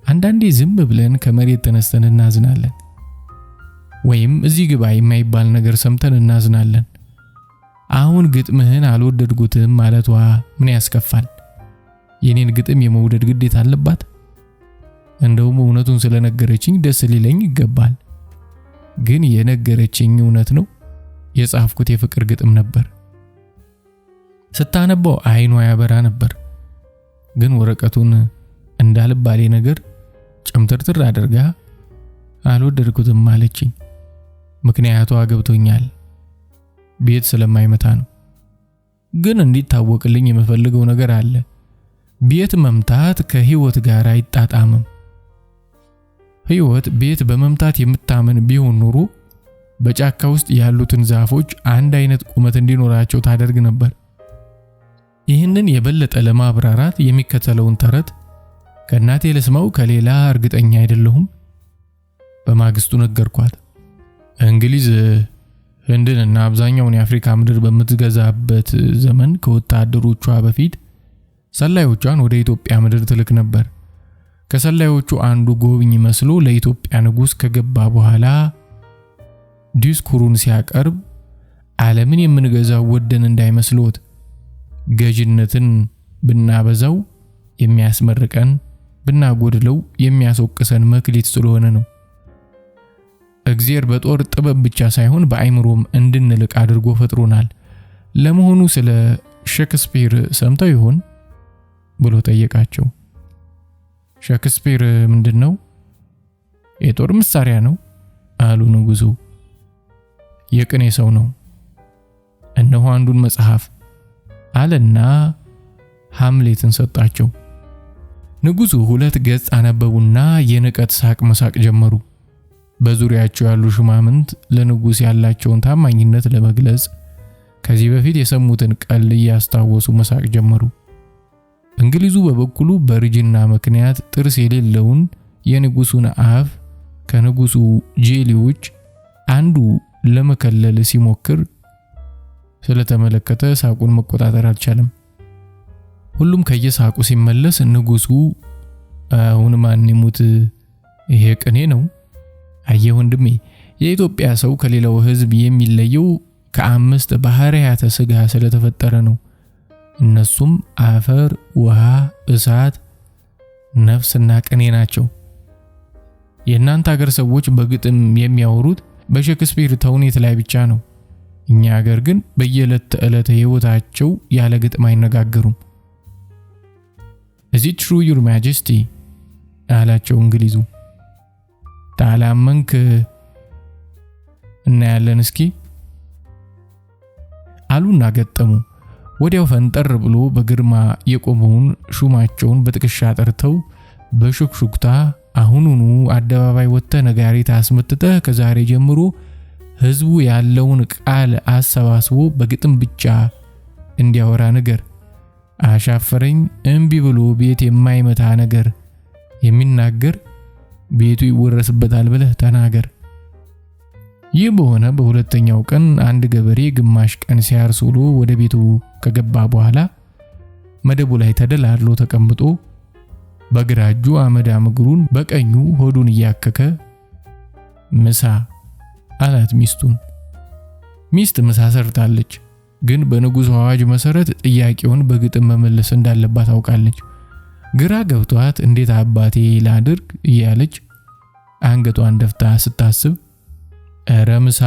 አንዳንዴ ዝም ብለን ከመሬት ተነስተን እናዝናለን፣ ወይም እዚህ ግባ የማይባል ነገር ሰምተን እናዝናለን። አሁን ግጥምህን አልወደድኩትም ማለቷ ምን ያስከፋል? የኔን ግጥም የመውደድ ግዴታ አለባት? እንደውም እውነቱን ስለነገረችኝ ደስ ሊለኝ ይገባል። ግን የነገረችኝ እውነት ነው። የጻፍኩት የፍቅር ግጥም ነበር። ስታነበው አይኗ ያበራ ነበር። ግን ወረቀቱን እንዳልባሌ ነገር ጨምተርትር አድርጋ አልወደድኩትም አለችኝ። ምክንያቷ ገብቶኛል። ቤት ስለማይመታ ነው። ግን እንዲታወቅልኝ የምፈልገው ነገር አለ። ቤት መምታት ከህይወት ጋር አይጣጣምም። ህይወት ቤት በመምታት የምታመን ቢሆን ኖሮ በጫካ ውስጥ ያሉትን ዛፎች አንድ አይነት ቁመት እንዲኖራቸው ታደርግ ነበር። ይህንን የበለጠ ለማብራራት የሚከተለውን ተረት ከእናቴ ልስማው ከሌላ እርግጠኛ አይደለሁም። በማግስቱ ነገርኳት። እንግሊዝ ህንድንና አብዛኛውን የአፍሪካ ምድር በምትገዛበት ዘመን ከወታደሮቿ በፊት ሰላዮቿን ወደ ኢትዮጵያ ምድር ትልክ ነበር። ከሰላዮቹ አንዱ ጎብኝ መስሎ ለኢትዮጵያ ንጉስ ከገባ በኋላ ዲስኩሩን ሲያቀርብ ዓለምን የምንገዛው ወደን እንዳይመስሎት፣ ገዥነትን ብናበዛው የሚያስመርቀን፣ ብናጎድለው የሚያስወቅሰን መክሊት ስለሆነ ነው። እግዚአብሔር በጦር ጥበብ ብቻ ሳይሆን በአይምሮም እንድንልቅ አድርጎ ፈጥሮናል። ለመሆኑ ስለ ሼክስፒር ሰምተው ይሆን ብሎ ጠየቃቸው። ሼክስፒር ምንድነው? የጦር መሳሪያ ነው አሉ ንጉሱ። የቅኔ ሰው ነው። እነሆ አንዱን መጽሐፍ አለና ሃምሌትን ሰጣቸው። ንጉሱ 2 ገጽ አነበቡና የንቀት ሳቅ መሳቅ ጀመሩ። በዙሪያቸው ያሉ ሹማምንት ለንጉስ ያላቸውን ታማኝነት ለመግለጽ ከዚህ በፊት የሰሙትን ቀል ያስታወሱ መሳቅ ጀመሩ። እንግሊዙ በበኩሉ በርጅና ምክንያት ጥርስ የሌለውን የንጉሱን አፍ ከንጉሱ ጄሊዎች አንዱ ለመከለል ሲሞክር ስለተመለከተ ሳቁን መቆጣጠር አልቻለም። ሁሉም ከየሳቁ ሲመለስ ንጉሱ አሁን ማን ይሙት ይሄ ቅኔ ነው። አየ ወንድሜ፣ የኢትዮጵያ ሰው ከሌላው ህዝብ የሚለየው ከአምስት ባህሪያተ ሥጋ ስለተፈጠረ ነው። እነሱም አፈር፣ ውሃ፣ እሳት፣ ነፍስና ቅኔ ናቸው። የእናንተ ሀገር ሰዎች በግጥም የሚያወሩት በሼክስፒር ተውኔት ላይ ብቻ ነው። እኛ ሀገር ግን በየዕለት ተዕለት ሕይወታቸው ያለ ግጥም አይነጋገሩም። Is it true your majesty? አላቸው እንግሊዙ። ታላመንክ እናያለን እስኪ አሉና ገጠሙ። ወዲያው ፈንጠር ብሎ በግርማ የቆመውን ሹማቸውን በጥቅሻ ጠርተው በሹክሹክታ አሁኑኑ አደባባይ ወጥተህ ነጋሪት አስመጥተህ ከዛሬ ጀምሮ ህዝቡ ያለውን ቃል አሰባስቦ በግጥም ብቻ እንዲያወራ ነገር። አሻፈረኝ እምቢ ብሎ ቤት የማይመታ ነገር የሚናገር ቤቱ ይወረስበታል ብለህ ተናገር። ይህ በሆነ በሁለተኛው ቀን አንድ ገበሬ ግማሽ ቀን ሲያርስ ውሎ ወደ ቤቱ ከገባ በኋላ መደቡ ላይ ተደላድሎ ተቀምጦ በግራ እጁ አመዳም እግሩን በቀኙ ሆዱን እያከከ ምሳ አላት ሚስቱን። ሚስት ምሳ ሰርታለች፣ ግን በንጉሡ አዋጅ መሰረት ጥያቄውን በግጥም መመለስ እንዳለባት ታውቃለች። ግራ ገብቷት እንዴት አባቴ ላድርግ እያለች አንገቷን ደፍታ ስታስብ ኧረ ምሳ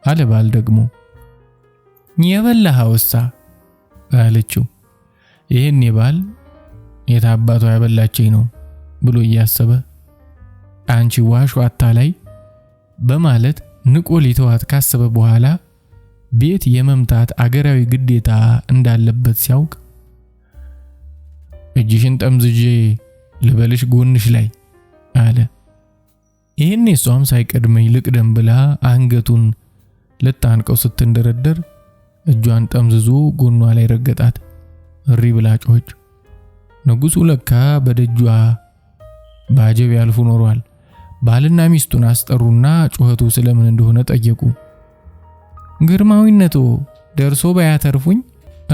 አለ ባል ደግሞ። የበላኸውሳ አለችው። ይሄን ባል የታባቷ ያበላችኝ ነው ብሎ እያሰበ አንቺ ዋሽ አታላይ በማለት ንቆ ሊተዋት ካሰበ በኋላ ቤት የመምታት አገራዊ ግዴታ እንዳለበት ሲያውቅ እጅሽን ጠምዝጄ ልበልሽ ጎንሽ ላይ አለ። ይሄን እሷም ሳይቀድመኝ ልቅደም ብላ አንገቱን ልታንቀው ስትንደረደር እጇን ጠምዝዞ ጎኗ ላይ ረገጣት። እሪ ብላ ጮኸች። ንጉሡ ለካ በደጇ ባጀብ ያልፉ ኖሯል። ባልና ሚስቱን አስጠሩና ጩኸቱ ስለምን እንደሆነ ጠየቁ። ግርማዊነቶ ደርሶ ባያተርፉኝ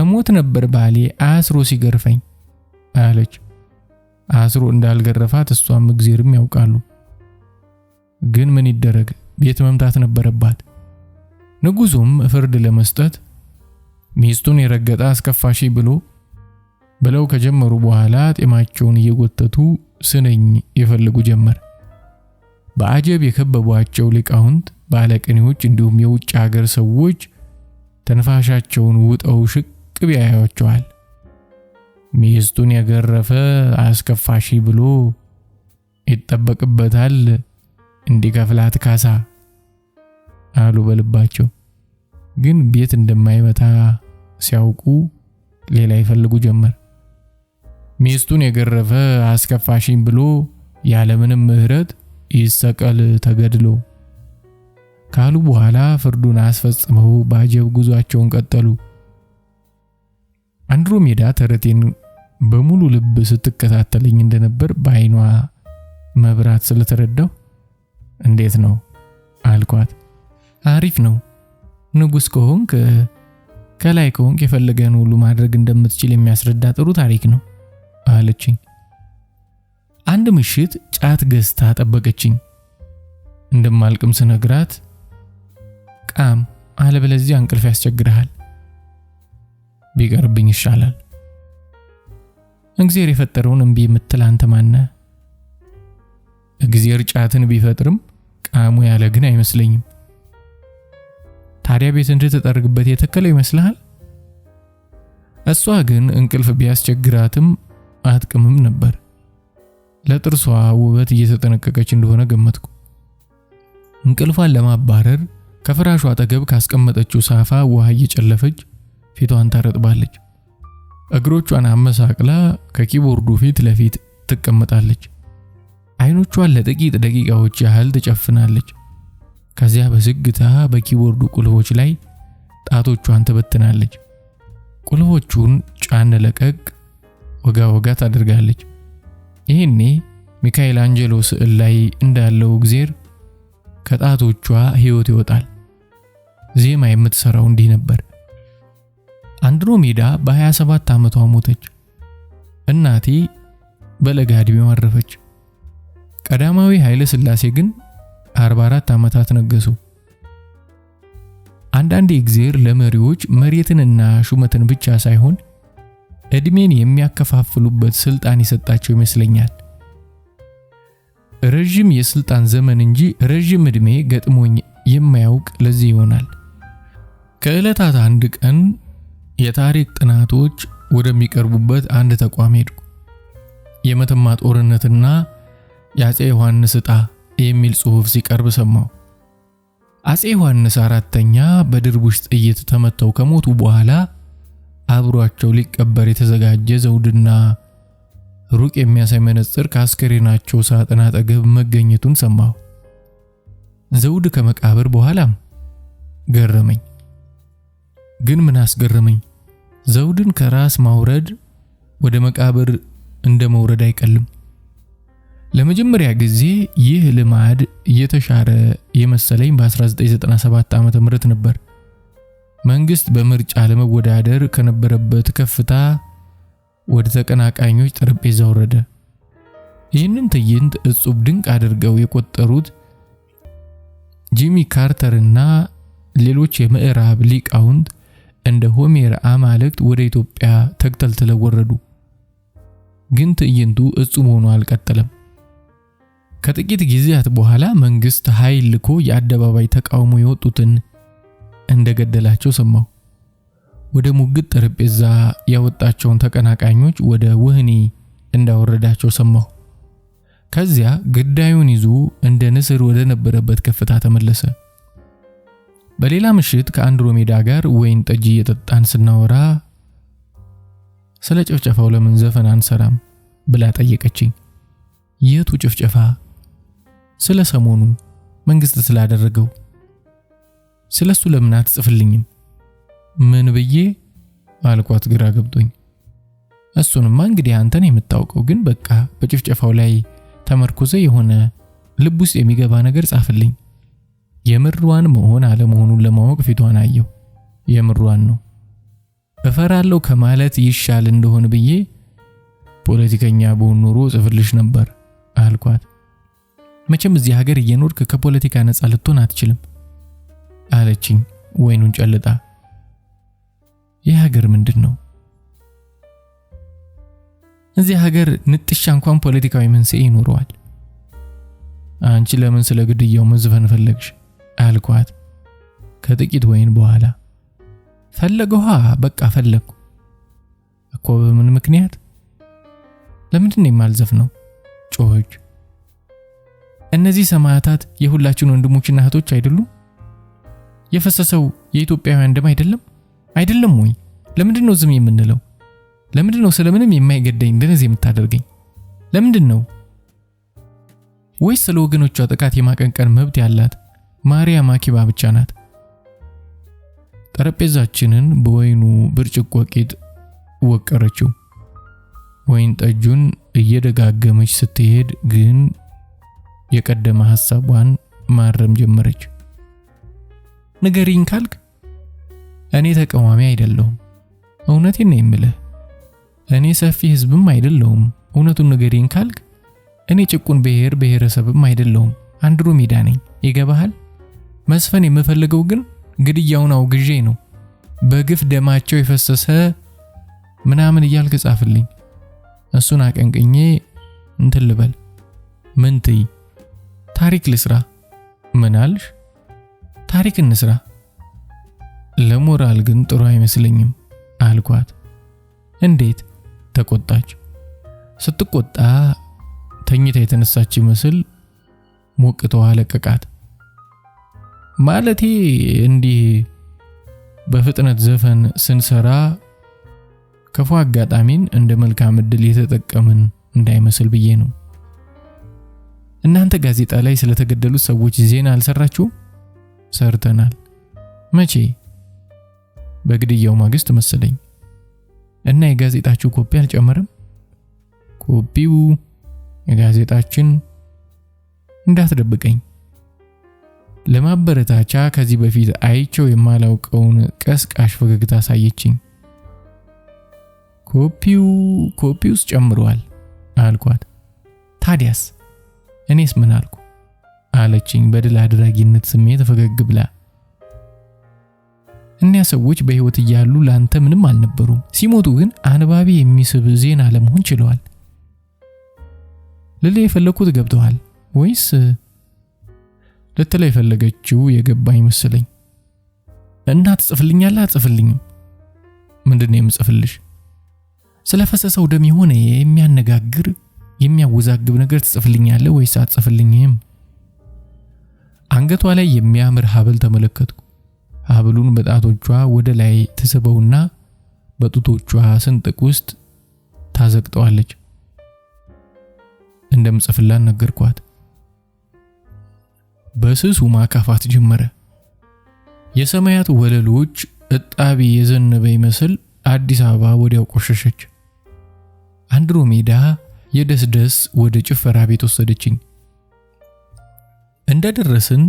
እሞት ነበር ባሌ አስሮ ሲገርፈኝ አለች። አስሮ እንዳልገረፋት እሷም እግዚአብሔርም ያውቃሉ። ግን ምን ይደረግ ቤት መምታት ነበረባት። ንጉሡም ፍርድ ለመስጠት ሚስቱን የረገጣ አስከፋሽ ብለው ከጀመሩ በኋላ ጤማቸውን እየጎተቱ ስነኝ ይፈልጉ ጀመር። በአጀብ የከበቧቸው ሊቃውንት፣ ባለቅኔዎች እንዲሁም የውጭ ሀገር ሰዎች ተንፋሻቸውን ውጠው ሽቅብ ያያቸዋል። ሚስቱን የገረፈ አስከፋሽ ብሎ ይጠበቅበታል እንዲከፍላት ካሳ አሉ በልባቸው። ግን ቤት እንደማይመታ ሲያውቁ ሌላ ይፈልጉ ጀመር። ሚስቱን የገረፈ አስከፋሽ ብሎ ያለምንም ምህረት ይሰቀል ተገድሎ ካሉ በኋላ ፍርዱን አስፈጽመው ባጀብ ጉዟቸውን ቀጠሉ። አንድሮሜዳ ተረቴን በሙሉ ልብ ስትከታተለኝ እንደነበር በአይኗ መብራት ስለተረዳው እንዴት ነው አልኳት። አሪፍ ነው ንጉሥ ከሆንክ ከላይ ከሆንክ የፈለገን ሁሉ ማድረግ እንደምትችል የሚያስረዳ ጥሩ ታሪክ ነው አለችኝ። አንድ ምሽት ጫት ገዝታ ጠበቀችኝ። እንደማልቅም ስነግራት ቃም አለበለዚያ እንቅልፍ ያስቸግርሃል፣ ቢቀርብኝ ይሻላል። እግዚአብሔር የፈጠረውን እምቢ የምትል አንተ ማነህ? እግዚአብሔር ጫትን ቢፈጥርም ቃሙ ያለ ግን አይመስለኝም። ታዲያ ቤት እንድትጠርግበት የተከለው ይመስልሃል? እሷ ግን እንቅልፍ ቢያስቸግራትም አትቅምም ነበር። ለጥርሷ ውበት እየተጠነቀቀች እንደሆነ ገመትኩ። እንቅልፏን ለማባረር ከፍራሹ አጠገብ ካስቀመጠችው ሳፋ ውሃ እየጨለፈች ፊቷን ታረጥባለች። እግሮቿን አመሳቅላ ከኪቦርዱ ፊት ለፊት ትቀመጣለች። አይኖቿን ለጥቂት ደቂቃዎች ያህል ትጨፍናለች። ከዚያ በዝግታ በኪቦርዱ ቁልፎች ላይ ጣቶቿን ትበትናለች። ቁልፎቹን ጫን ለቀቅ ወጋ ወጋ ታደርጋለች። ይሄኔ ሚካኤል አንጀሎ ስዕል ላይ እንዳለው እግዚአብሔር ከጣቶቿ ሕይወት ይወጣል። ዜማ የምትሰራው እንዲህ ነበር። አንድሮሜዳ በ27 ዓመቷ ሞተች። እናቴ በለጋ ዕድሜዋ አረፈች። ቀዳማዊ ኃይለ ሥላሴ ግን 44 ዓመታት ነገሱ። አንዳንዴ እግዚአብሔር ለመሪዎች መሬትንና ሹመትን ብቻ ሳይሆን እድሜን የሚያከፋፍሉበት ስልጣን የሰጣቸው ይመስለኛል። ረጅም የስልጣን ዘመን እንጂ ረጅም እድሜ ገጥሞኝ የማያውቅ ለዚህ ይሆናል። ከዕለታት አንድ ቀን የታሪክ ጥናቶች ወደሚቀርቡበት አንድ ተቋም ሄድኩ። የመተማ ጦርነትና የአፄ ዮሐንስ ዕጣ የሚል ጽሑፍ ሲቀርብ ሰማሁ። አፄ ዮሐንስ አራተኛ በድርቡሽ ጥይት ተመተው ከሞቱ በኋላ አብሯቸው ሊቀበር የተዘጋጀ ዘውድና ሩቅ የሚያሳይ መነጽር ከአስከሬናቸው ሳጥን አጠገብ መገኘቱን ሰማሁ። ዘውድ ከመቃብር በኋላም ገረመኝ። ግን ምን አስገረመኝ? ዘውድን ከራስ ማውረድ ወደ መቃብር እንደ መውረድ አይቀልም። ለመጀመሪያ ጊዜ ይህ ልማድ እየተሻረ የመሰለኝ በ1997 ዓ.ም ነበር። መንግስት በምርጫ ለመወዳደር ከነበረበት ከፍታ ወደ ተቀናቃኞች ጠረጴዛ ወረደ። ይህንን ትዕይንት እጹብ ድንቅ አድርገው የቆጠሩት ጂሚ ካርተርና ሌሎች የምዕራብ ሊቃውንት እንደ ሆሜር አማልክት ወደ ኢትዮጵያ ተክተልትለው ወረዱ። ግን ትዕይንቱ እጹብ ሆኖ አልቀጠለም። ከጥቂት ጊዜያት በኋላ መንግስት ኃይል ልኮ የአደባባይ ተቃውሞ የወጡትን እንደገደላቸው ሰማሁ። ወደ ሙግት ጠረጴዛ ያወጣቸውን ተቀናቃኞች ወደ ወህኒ እንዳወረዳቸው ሰማሁ። ከዚያ ግዳዩን ይዞ እንደ ንስር ወደ ነበረበት ከፍታ ተመለሰ። በሌላ ምሽት ከአንድሮሜዳ ጋር ወይን ጠጅ እየጠጣን ስናወራ ስለ ጭፍጨፋው ለምን ዘፈን አንሰራም ብላ ጠየቀችኝ። የቱ ጭፍጨፋ? ስለ ሰሞኑ መንግስት ስላደረገው። ስለሱ ለምን አትጽፍልኝም? ምን ብዬ አልኳት ግራ ገብቶኝ። እሱንማ እንግዲህ አንተን የምታውቀው፣ ግን በቃ በጭፍጨፋው ላይ ተመርኩዘ የሆነ ልብ ውስጥ የሚገባ ነገር ጻፍልኝ። የምሯን መሆን አለመሆኑን ለማወቅ ፊቷን አየሁ። የምሯን ነው። እፈራለሁ ከማለት ይሻል እንደሆነ ብዬ ፖለቲከኛ በሆን ኖሮ ጽፍልሽ ነበር አልኳት። መቼም እዚህ ሀገር እየኖርክ ከፖለቲካ ነፃ ልትሆን አትችልም አለችኝ ወይኑን ጨልጣ። ይህ ሀገር ምንድነው? እዚህ ሀገር ንጥሻ እንኳን ፖለቲካዊ መንስኤ ይኖረዋል። አንቺ ለምን ስለ ግድያው መዝፈን ፈለግሽ አልኳት ከጥቂት ወይን በኋላ። ፈለገዋ በቃ ፈለግኩ እኮ። በምን ምክንያት? ለምንድን ነው የማልዘፍነው? ጮኸች። እነዚህ ሰማዕታት የሁላችን ወንድሞችና እህቶች አይደሉም? የፈሰሰው የኢትዮጵያውያን ደም አይደለም ወይ? ለምንድን ነው ዝም የምንለው? ለምንድን ነው ስለምንም የማይገደኝ እንደዚህ የምታደርገኝ? ለምንድን ነው? ወይስ ስለ ወገኖቿ ጥቃት የማቀንቀን መብት ያላት ማርያም አኪባ ብቻ ናት? ጠረጴዛችንን በወይኑ ብርጭቆ ቂጥ ወቀረችው። ወይን ጠጁን እየደጋገመች ስትሄድ ግን የቀደመ ሐሳቧን ማረም ጀመረች። ንገሪኝ ካልክ እኔ ተቃዋሚ አይደለሁም። እውነቴን ነው የምልህ። እኔ ሰፊ ህዝብም አይደለሁም። እውነቱን ንገሪኝ ካልክ እኔ ጭቁን ብሔረሰብም አይደለሁም። አንድሮሜዳ ነኝ። ይገባሃል? መስፈን የምፈልገው ግን ግድያውን አውግዤ ነው። በግፍ ደማቸው የፈሰሰ ምናምን እያልክ ጻፍልኝ። እሱን አቀንቅኜ እንትን ልበል። ምን ትይ? ታሪክ ልስራ። ምን አልሽ? ታሪክ እንስራ። ለሞራል ግን ጥሩ አይመስለኝም አልኳት። እንዴት? ተቆጣች። ስትቆጣ ተኝታ የተነሳች ይመስል ሞቅታዋ ለቀቃት። ማለቴ እንዲህ በፍጥነት ዘፈን ስንሰራ ከፉ አጋጣሚን እንደ መልካም ዕድል የተጠቀምን እንዳይመስል ብዬ ነው። እናንተ ጋዜጣ ላይ ስለተገደሉት ሰዎች ዜና አልሰራችሁም? ሰርተናል። መቼ? በግድያው ማግስት መሰለኝ። እና የጋዜጣችሁ ኮፒ አልጨመረም? ኮፒው የጋዜጣችን እንዳትደብቀኝ። ለማበረታቻ ከዚህ በፊት አይቸው የማላውቀውን ቀስቃሽ ፈገግታ ሳየችኝ። ኮፒውስ ጨምሯል አልኳት። ታዲያስ እኔስ ምን አልኩ አለችኝ በድል አድራጊነት ስሜት ፈገግ ብላ። እኒያ ሰዎች በህይወት እያሉ ላንተ ምንም አልነበሩም። ሲሞቱ ግን አንባቢ የሚስብ ዜና ለመሆን ችለዋል። ልልህ የፈለኩት ገብተዋል ወይስ? ልትለው የፈለገችው የገባኝ መሰለኝ። እና ትጽፍልኛለህ? አትጽፍልኝም? ምንድነው የምጽፍልሽ? ስለፈሰሰው ደም የሆነ የሚያነጋግር የሚያወዛግብ ነገር ትጽፍልኛለህ ወይስ አትጽፍልኝም? አንገቷ ላይ የሚያምር ሐብል ተመለከትኩ። ሐብሉን በጣቶቿ ወደ ላይ ተስበውና በጡቶቿ ስንጥቅ ውስጥ ታዘቅጠዋለች። እንደምጽፍላት ነገርኳት። በስሱ ማካፋት ጀመረ። የሰማያት ወለሎች እጣቢ የዘነበ ይመስል አዲስ አበባ ወዲያው ቆሸሸች። አንድሮሜዳ የደስደስ ወደ ጭፈራ ቤት ወሰደችኝ። እንደደረስን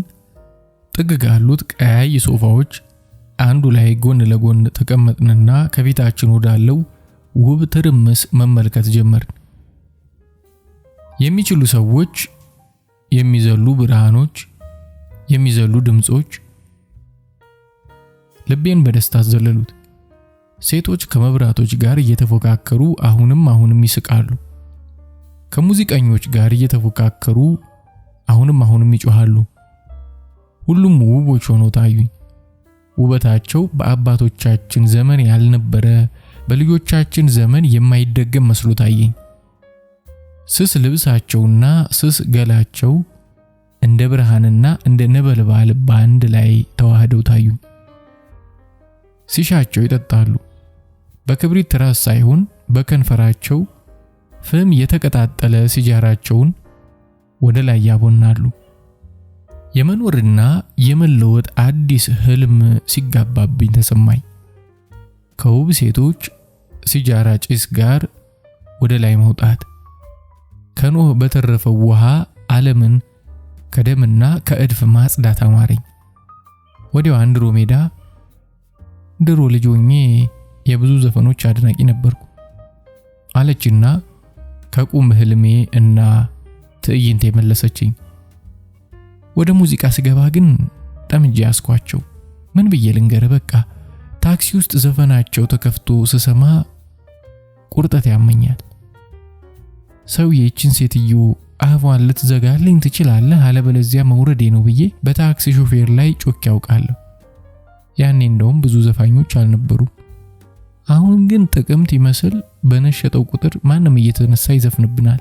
ጥግ ጋሉት ቀያይ ሶፋዎች አንዱ ላይ ጎን ለጎን ተቀመጥንና ከፊታችን ወዳለው ውብ ትርምስ መመልከት ጀመርን። የሚችሉ ሰዎች፣ የሚዘሉ ብርሃኖች፣ የሚዘሉ ድምጾች ልቤን በደስታ ዘለሉት። ሴቶች ከመብራቶች ጋር እየተፎካከሩ አሁንም ይስቃሉ። ከሙዚቀኞች ጋር እየተፎካከሩ አሁንም ይጮሃሉ። ሁሉም ውቦች ሆነው ታዩኝ። ውበታቸው በአባቶቻችን ዘመን ያልነበረ በልጆቻችን ዘመን የማይደገም መስሎ ታየኝ። ስስ ልብሳቸውና ስስ ገላቸው እንደ ብርሃንና እንደ ነበልባል በአንድ ላይ ተዋህደው ታዩኝ። ሲሻቸው ይጠጣሉ። በክብሪት ራስ ሳይሆን በከንፈራቸው ፍም የተቀጣጠለ ሲጃራቸውን ወደ ላይ ያቦናሉ። የመኖርና የመለወጥ አዲስ ህልም ሲጋባብኝ ተሰማኝ። ከውብ ሴቶች ሲጃራ ጭስ ጋር ወደ ላይ መውጣት፣ ከኖህ በተረፈው ውሃ ዓለምን ከደምና ከእድፍ ማጽዳት አማረኝ። ወዲያው አንድሮሜዳ ድሮ ልጅ ሆኜ የብዙ ዘፈኖች አድናቂ ነበርኩ አለችና ከቁም ህልሜ እና ትዕይንት የመለሰችኝ። ወደ ሙዚቃ ስገባ ግን ጠምጄ ያስኳቸው። ምን ብዬ ልንገር? በቃ ታክሲ ውስጥ ዘፈናቸው ተከፍቶ ስሰማ ቁርጠት ያመኛል። ሰውዬችን ሴትዮ አፏን ልትዘጋልኝ ትችላለህ አለበለዚያ መውረዴ ነው ብዬ በታክሲ ሾፌር ላይ ጮክ ያውቃለሁ። ያኔ እንደውም ብዙ ዘፋኞች አልነበሩ። አሁን ግን ጥቅምት ይመስል በነሸጠው ቁጥር ማንም እየተነሳ ይዘፍንብናል።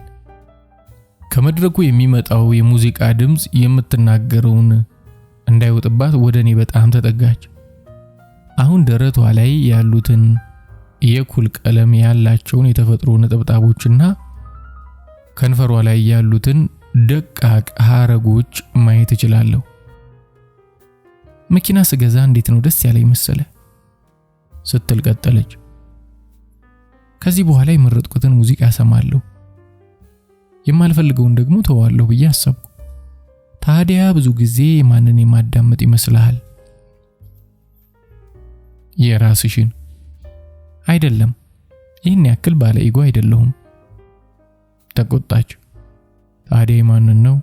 ከመድረኩ የሚመጣው የሙዚቃ ድምጽ የምትናገረውን እንዳይወጥባት ወደኔ በጣም ተጠጋች። አሁን ደረቷ ላይ ያሉትን የኩል ቀለም ያላቸውን የተፈጥሮ ነጠብጣቦችና ከንፈሯ ላይ ያሉትን ደቃቅ ሐረጎች ማየት እችላለሁ። መኪና ስገዛ እንዴት ነው ደስ ያለኝ መሰለ ስትል ቀጠለች። ከዚህ በኋላ የመረጥኩትን ሙዚቃ ሰማለሁ፣ የማልፈልገውን ደግሞ ተዋለሁ ብዬ አሰብኩ። ታዲያ ብዙ ጊዜ ማንን የማዳመጥ ይመስልሃል? የራስሽን። አይደለም፣ ይህን ያክል ባለ ኢጎ አይደለሁም። ተቆጣች። ታዲያ ማንን ነው?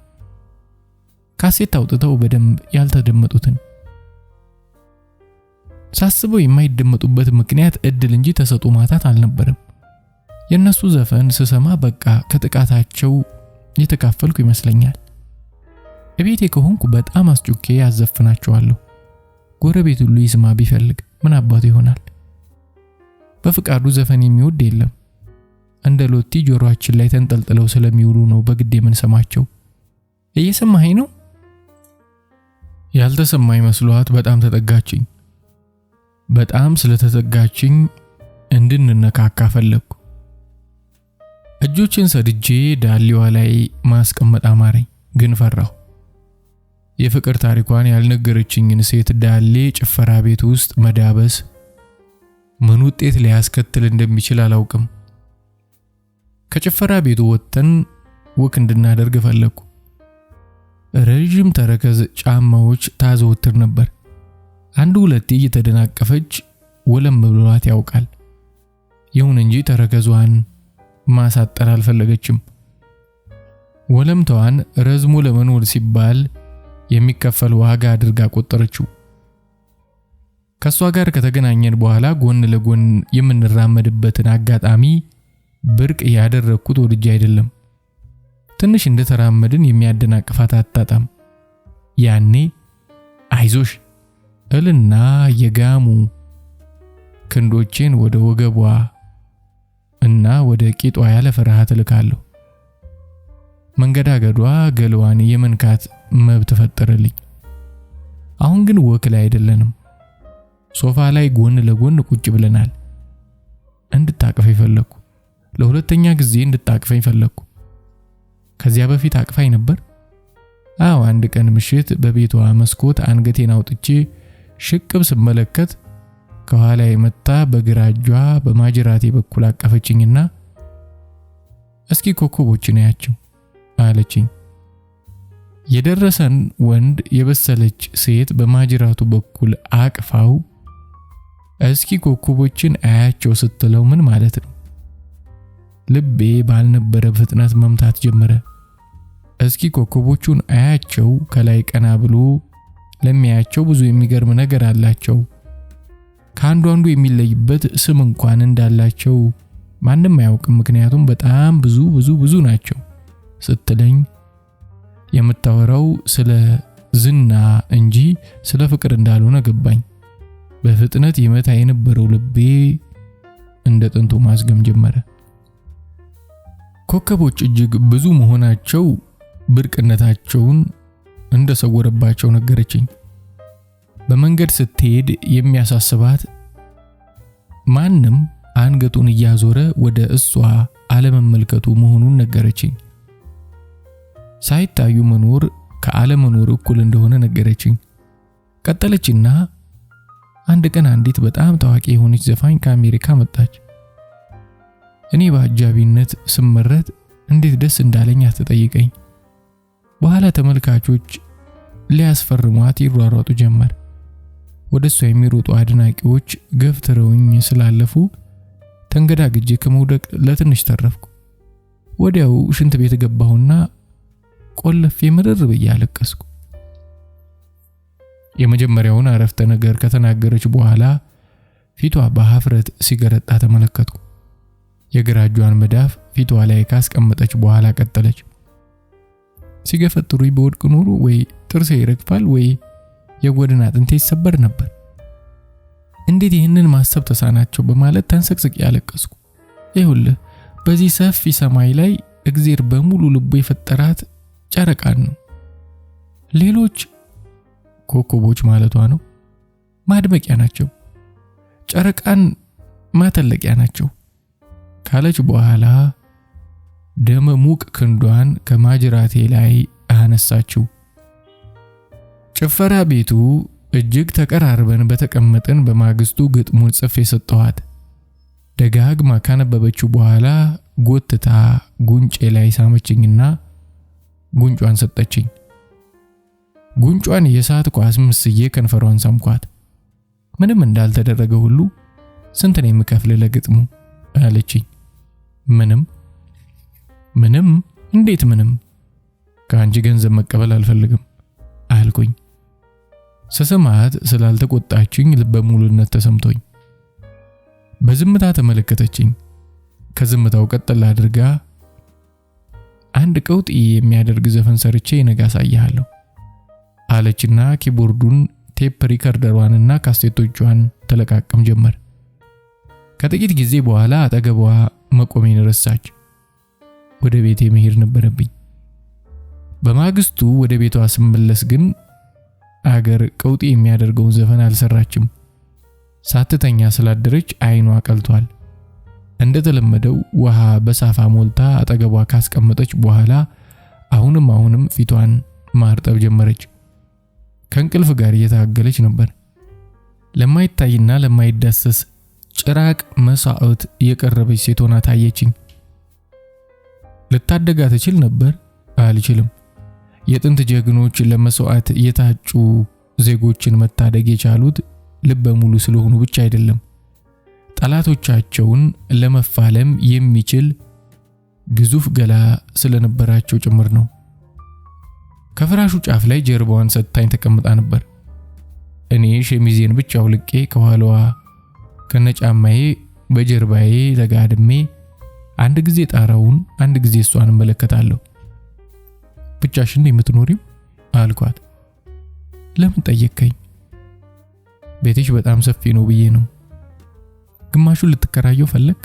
ካሴት አውጥተው በደንብ ያልተደመጡትን። ሳስበው የማይደመጡበት ምክንያት እድል እንጂ ተሰጦ ማጣት አልነበረም። የነሱ ዘፈን ስሰማ በቃ ከጥቃታቸው የተካፈልኩ ይመስለኛል። እቤቴ ከሆንኩ በጣም አስጩኬ ያዘፍናቸዋለሁ። ጎረቤት ሁሉ ይስማ ቢፈልግ ምን አባቱ ይሆናል? በፍቃዱ ዘፈን የሚወድ የለም። እንደ ሎቲ ጆሮአችን ላይ ተንጠልጥለው ስለሚውሉ ነው በግድ የምንሰማቸው። እየሰማኸኝ ነው? ያልተሰማኝ መስሏት በጣም ተጠጋችኝ። በጣም ስለተጠጋችኝ እንድንነካካ ፈለግኩ። እጆችን ሰድጄ ዳሌዋ ላይ ማስቀመጥ አማረኝ፣ ግን ፈራሁ። የፍቅር ታሪኳን ያልነገረችኝን ሴት ዳሌ ጭፈራ ቤት ውስጥ መዳበስ ምን ውጤት ሊያስከትል እንደሚችል አላውቅም። ከጭፈራ ቤቱ ወጥተን ወክ እንድናደርግ ፈለግኩ። ረጅም ተረከዝ ጫማዎች ታዘወትር ነበር። አንዱ ሁለቴ እየተደናቀፈች ወለም ብሏት ያውቃል። ይሁን እንጂ ተረከዟን ማሳጠር አልፈለገችም። ወለምታዋን ረዝሞ ለመኖር ሲባል የሚከፈል ዋጋ አድርጋ ቆጠረችው። ከሷ ጋር ከተገናኘን በኋላ ጎን ለጎን የምንራመድበትን አጋጣሚ ብርቅ ያደረኩት ወድጄ አይደለም። ትንሽ እንደተራመድን የሚያደናቅፋት አጣጣም። ያኔ አይዞሽ እልና የጋሙ ክንዶቼን ወደ ወገቧ እና ወደ ቂጧ ያለ ፍርሃት ልካለሁ። መንገዳገዷ ገለዋን የመንካት መብት ፈጠረልኝ። አሁን ግን ወክ ላይ አይደለንም። ሶፋ ላይ ጎን ለጎን ቁጭ ብለናል። እንድታቅፈኝ ፈለኩ። ለሁለተኛ ጊዜ እንድታቅፈኝ ፈለኩ። ከዚያ በፊት አቅፋኝ ነበር። አዎ፣ አንድ ቀን ምሽት በቤቷ መስኮት አንገቴን አውጥቼ ሽቅብ ስመለከት ከኋላ የመጣ በግራ እጇ በማጅራቴ በኩል አቀፈችኝና እስኪ ኮከቦችን ያቸው አለችኝ። የደረሰን ወንድ የበሰለች ሴት በማጅራቱ በኩል አቅፋው እስኪ ኮከቦችን አያቸው ስትለው ምን ማለት ነው? ልቤ ባልነበረ ፍጥነት መምታት ጀመረ። እስኪ ኮከቦቹን አያቸው ከላይ ቀና ብሎ ለሚያያቸው ብዙ የሚገርም ነገር አላቸው። ከአንዱ አንዱ የሚለይበት ስም እንኳን እንዳላቸው ማንም አያውቅም፣ ምክንያቱም በጣም ብዙ ናቸው ስትለኝ የምታወራው ስለ ዝና እንጂ ስለ ፍቅር እንዳልሆነ ገባኝ። በፍጥነት ይመታ የነበረው ልቤ እንደ ጥንቱ ማዝገም ጀመረ። ኮከቦች እጅግ ብዙ መሆናቸው ብርቅነታቸውን እንደሰወረባቸው ነገረችኝ። በመንገድ ስትሄድ የሚያሳስባት ማንም አንገቱን እያዞረ ወደ እሷ አለመመልከቱ መሆኑን ነገረችኝ። ሳይታዩ መኖር ከአለመኖር እኩል እንደሆነ ነገረችኝ። ቀጠለችና አንድ ቀን አንዲት በጣም ታዋቂ የሆነች ዘፋኝ ከአሜሪካ መጣች። እኔ በአጃቢነት ስመረጥ እንዴት ደስ እንዳለኝ አትጠይቀኝ። በኋላ ተመልካቾች ሊያስፈርሟት ይሯሯጡ ጀመር። ወደሷ የሚሮጡ አድናቂዎች ገፍትረውኝ ስላለፉ ተንገዳግጄ ከመውደቅ ለትንሽ ተረፍኩ። ወዲያው ሽንት ቤት ገባሁና ቆለፌ ምርር ብዬ አለቀስኩ። የመጀመሪያውን አረፍተ ነገር ከተናገረች በኋላ ፊቷ በሀፍረት ሲገረጣ ተመለከትኩ። የግራ እጇን መዳፍ ፊቷ ላይ ካስቀመጠች በኋላ ቀጠለች። ሲገፈጥሩኝ በወድቅ ኖሮ ወይ ጥርሴ ይረግፋል ወይ የጎድን አጥንቴ ይሰበር ነበር። እንዴት ይህንን ማሰብ ተሳናቸው በማለት ተንሰቅስቄ ያለቀስኩ። ይኸውልህ በዚህ ሰፊ ሰማይ ላይ እግዚአብሔር በሙሉ ልቡ የፈጠራት ጨረቃን ነው። ሌሎች ኮከቦች ማለቷ ነው ማድመቂያ ናቸው፣ ጨረቃን ማተለቂያ ናቸው ካለች በኋላ ደመ ሙቅ ክንዷን ከማጅራቴ ላይ አነሳችው። ጭፈራ ቤቱ እጅግ ተቀራርበን በተቀመጠን በማግስቱ ግጥሙን ጽፌ ሰጠኋት። ደጋግማ ካነበበችው በኋላ ጎትታ ጉንጬ ላይ ሳመችኝና ጉንጯን ሰጠችኝ። ጉንጯን የሳት ኳስ ምስዬ ከንፈሯን ሳምኳት። ምንም እንዳልተደረገ ሁሉ ስንት ነው የምከፍል ለግጥሙ አለችኝ። ምንም? እንዴት ምንም? ከአንቺ ገንዘብ መቀበል አልፈልግም አልኩኝ። ስሰማት ስላልተቆጣችኝ ልበ ሙሉነት ተሰምቶኝ በዝምታ ተመለከተችኝ። ከዝምታው ቀጠል አድርጋ አንድ ቀውጢ የሚያደርግ ዘፈን ሰርቼ ነገ አሳይሃለሁ አለችና ኪቦርዱን፣ ቴፕ ሪከርደሯንና ካሴቶቿን ተለቃቀም ጀመር። ከጥቂት ጊዜ በኋላ አጠገቧ መቆሜን ረሳች። ወደ ቤቴ መሄድ ነበረብኝ። በማግስቱ ወደ ቤቷ ስመለስ ግን አገር ቀውጢ የሚያደርገውን ዘፈን አልሰራችም። ሳትተኛ ስላደረች አይኗ ቀልቷል። እንደተለመደው ውሃ በሳፋ ሞልታ አጠገቧ ካስቀመጠች በኋላ አሁንም ፊቷን ማርጠብ ጀመረች። ከእንቅልፍ ጋር እየታገለች ነበር። ለማይታይና ለማይዳሰስ ጭራቅ መስዋዕት የቀረበች ሴት ሆና ታየችኝ። ልታደጋ ትችል ነበር። አልችልም። የጥንት ጀግኖች ለመስዋዕት የታጩ ዜጎችን መታደግ የቻሉት ልበ ሙሉ ስለሆኑ ብቻ አይደለም፣ ጠላቶቻቸውን ለመፋለም የሚችል ግዙፍ ገላ ስለነበራቸው ጭምር ነው። ከፍራሹ ጫፍ ላይ ጀርባዋን ሰጥታኝ ተቀምጣ ነበር። እኔ ሸሚዜን ብቻ አውልቄ ከኋላዋ ከነጫማዬ በጀርባዬ ተጋድሜ አንድ ጊዜ ጣራውን አንድ ጊዜ እሷን እመለከታለሁ። ብቻሽን የምትኖሪው አልኳት። ለምን ጠየቅከኝ? ቤትሽ በጣም ሰፊ ነው ብዬ ነው። ግማሹን ልትከራየው ፈለክ?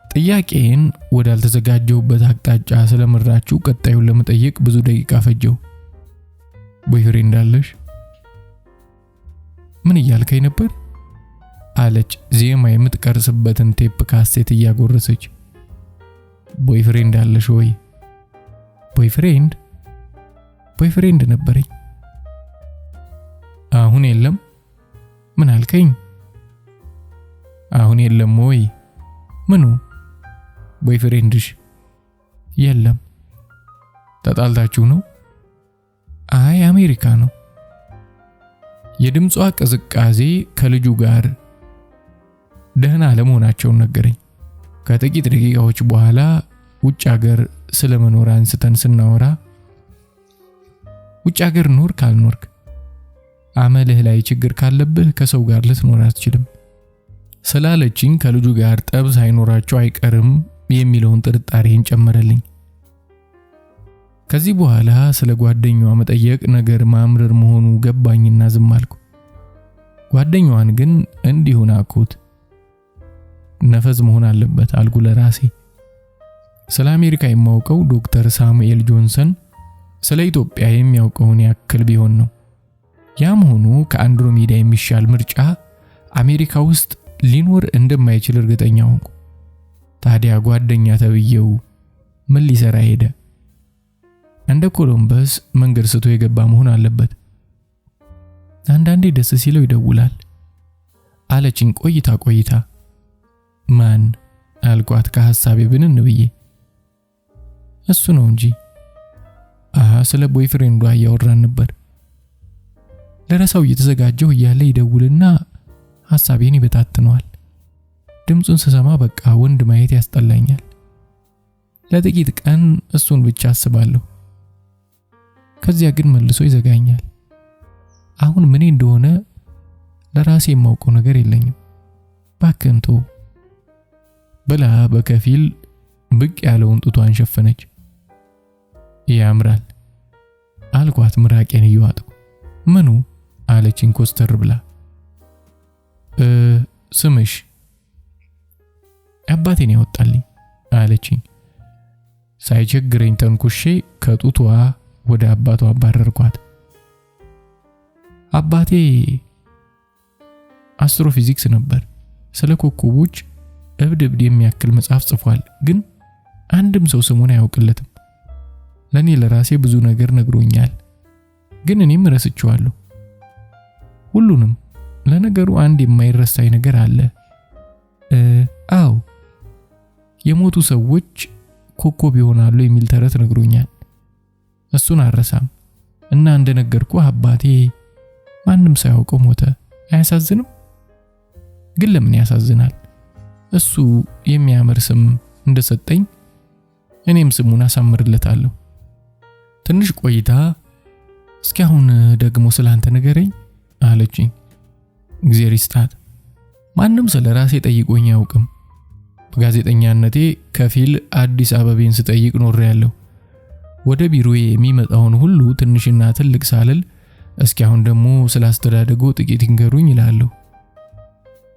ጥያቄን ወዳልተዘጋጀሁበት አቅጣጫ ስለመራችሁ ቀጣዩን ለመጠየቅ ብዙ ደቂቃ ፈጀው። ቦይፍሬንድ አለሽ? ምን እያልከኝ ነበር? አለች ዜማ የምትቀርጽበትን ቴፕ ካሴት እያጎረሰች። ቦይፍሬንድ አለሽ ወይ? ቦይፍሬንድ ነበረኝ። አሁን የለም? ምን አልከኝ? አሁን የለም ወይ? ምኑ? ቦይፍሬንድሽ? የለም። ተጣልታችሁ ነው? አይ አሜሪካ ነው። የድምጿ ቅዝቃዜ ከልጁ ጋር ደህና ለመሆናቸውን ነገረኝ። ከጥቂት ደቂቃዎች በኋላ ውጭ ሀገር ስለመኖር አንስተን ስናወራ ውጭ ሀገር ኖር ካልኖርክ አመልህ ላይ ችግር ካለብህ ከሰው ጋር ልትኖር አትችልም ስላለችኝ ከልጁ ጋር ጠብ ሳይኖራቸው አይቀርም የሚለውን ጥርጣሬን ጨመረልኝ። ከዚህ በኋላ ስለ ጓደኛዋ መጠየቅ ነገር ማምረር መሆኑ ገባኝና ዝም አልኩ። ጓደኛዋን ግን እንዲሁ ናኩት። ነፈዝ መሆን አለበት አልኩ ለራሴ። ስለ አሜሪካ የማውቀው ዶክተር ሳሙኤል ጆንሰን ስለ ኢትዮጵያ የሚያውቀውን ያክል ቢሆን ነው። ያም ሆኖ ከአንድሮሜዳ የሚሻል ምርጫ አሜሪካ ውስጥ ሊኖር እንደማይችል እርግጠኛ ሆንኩ። ታዲያ ጓደኛ ተብዬው ምን ሊሰራ ሄደ? እንደ ኮሎምበስ መንገድ ስቶ የገባ መሆን አለበት። አንዳንዴ ደስ ሲለው ይደውላል አለችኝ ቆይታ። ማን? አልኳት ከሐሳቤ ብንን ብዬ። እሱ ነው እንጂ። ስለ ቦይፍሬንዷ እያወራን ነበር። ለረሳው እየተዘጋጀሁ እያለ ይደውልና ሐሳቤን ይበታትነዋል። ድምጹን ስሰማ በቃ ወንድ ማየት ያስጠላኛል። ለጥቂት ቀን እሱን ብቻ አስባለሁ። ከዚያ ግን መልሶ ይዘጋኛል። አሁን ምን እንደሆነ ለራሴ የማውቀው ነገር የለኝም። ባክንቶ ብላ በከፊል ብቅ ያለውን ጡቷን ሸፈነች። ያምራል አልኳት ምራቄን እየዋጥኩ። ምኑ? አለችኝ ኮስተር ብላ። ስምሽ? አባቴን ያወጣልኝ አለችኝ። ሳይቸግረኝ ተንኩሼ ከጡቷ ወደ አባቷ አባረርኳት። አባቴ አስትሮፊዚክስ ነበር። ስለ ኮከቦች እብድ የሚያክል መጽሐፍ ጽፏል፣ ግን አንድም ሰው ስሙን አያውቅለትም። ለኔ ለራሴ ብዙ ነገር ነግሮኛል፣ ግን እኔም ረስቼዋለሁ ሁሉንም። ለነገሩ አንድ የማይረሳኝ ነገር አለ። የሞቱ ሰዎች ኮከብ ይሆናሉ የሚል ተረት ነግሮኛል። እሱን አረሳም። እና እንደነገርኩ አባቴ ማንም ሳያውቀው ሞተ። አያሳዝንም? ግን ለምን ያሳዝናል? እሱ የሚያምር ስም እንደሰጠኝ እኔም ስሙን አሳምርለታለሁ። ትንሽ ቆይታ እስኪ አሁን ደግሞ ስላንተ ንገረኝ አለችኝ። እግዚአብሔር ይስጣት። ማንም ስለራሴ ጠይቆኝ አያውቅም። በጋዜጠኛነቴ ከፊል አዲስ አበባን ስጠይቅ ኖሬያለሁ። ወደ ቢሮዬ የሚመጣውን ሁሉ ትንሽና ትልቅ ሳልል እስኪ አሁን ደግሞ ስላስተዳደጎ ጥቂት ይንገሩኝ ይላሉ።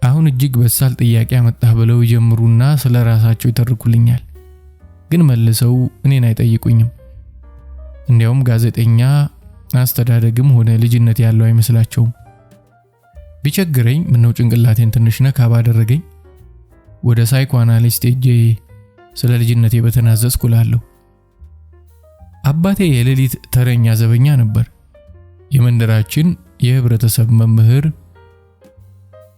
አሁን እጅግ በሳል ጥያቄ አመጣህ ብለው ይጀምሩና ስለራሳቸው ይተርኩልኛል። ግን መልሰው እኔን አይጠይቁኝም። እንዲያውም ጋዜጠኛ አስተዳደግም ሆነ ልጅነት ያለው አይመስላቸውም። ቢቸግረኝ ምነው ጭንቅላቴን ትንሽ ነካ ባደረገኝ ወደ ሳይኮአናሊስት ሄጄ ስለ ልጅነቴ በተናዘዝኩ እላለሁ። አባቴ የሌሊት ተረኛ ዘበኛ ነበር። የመንደራችን የህብረተሰብ መምህር።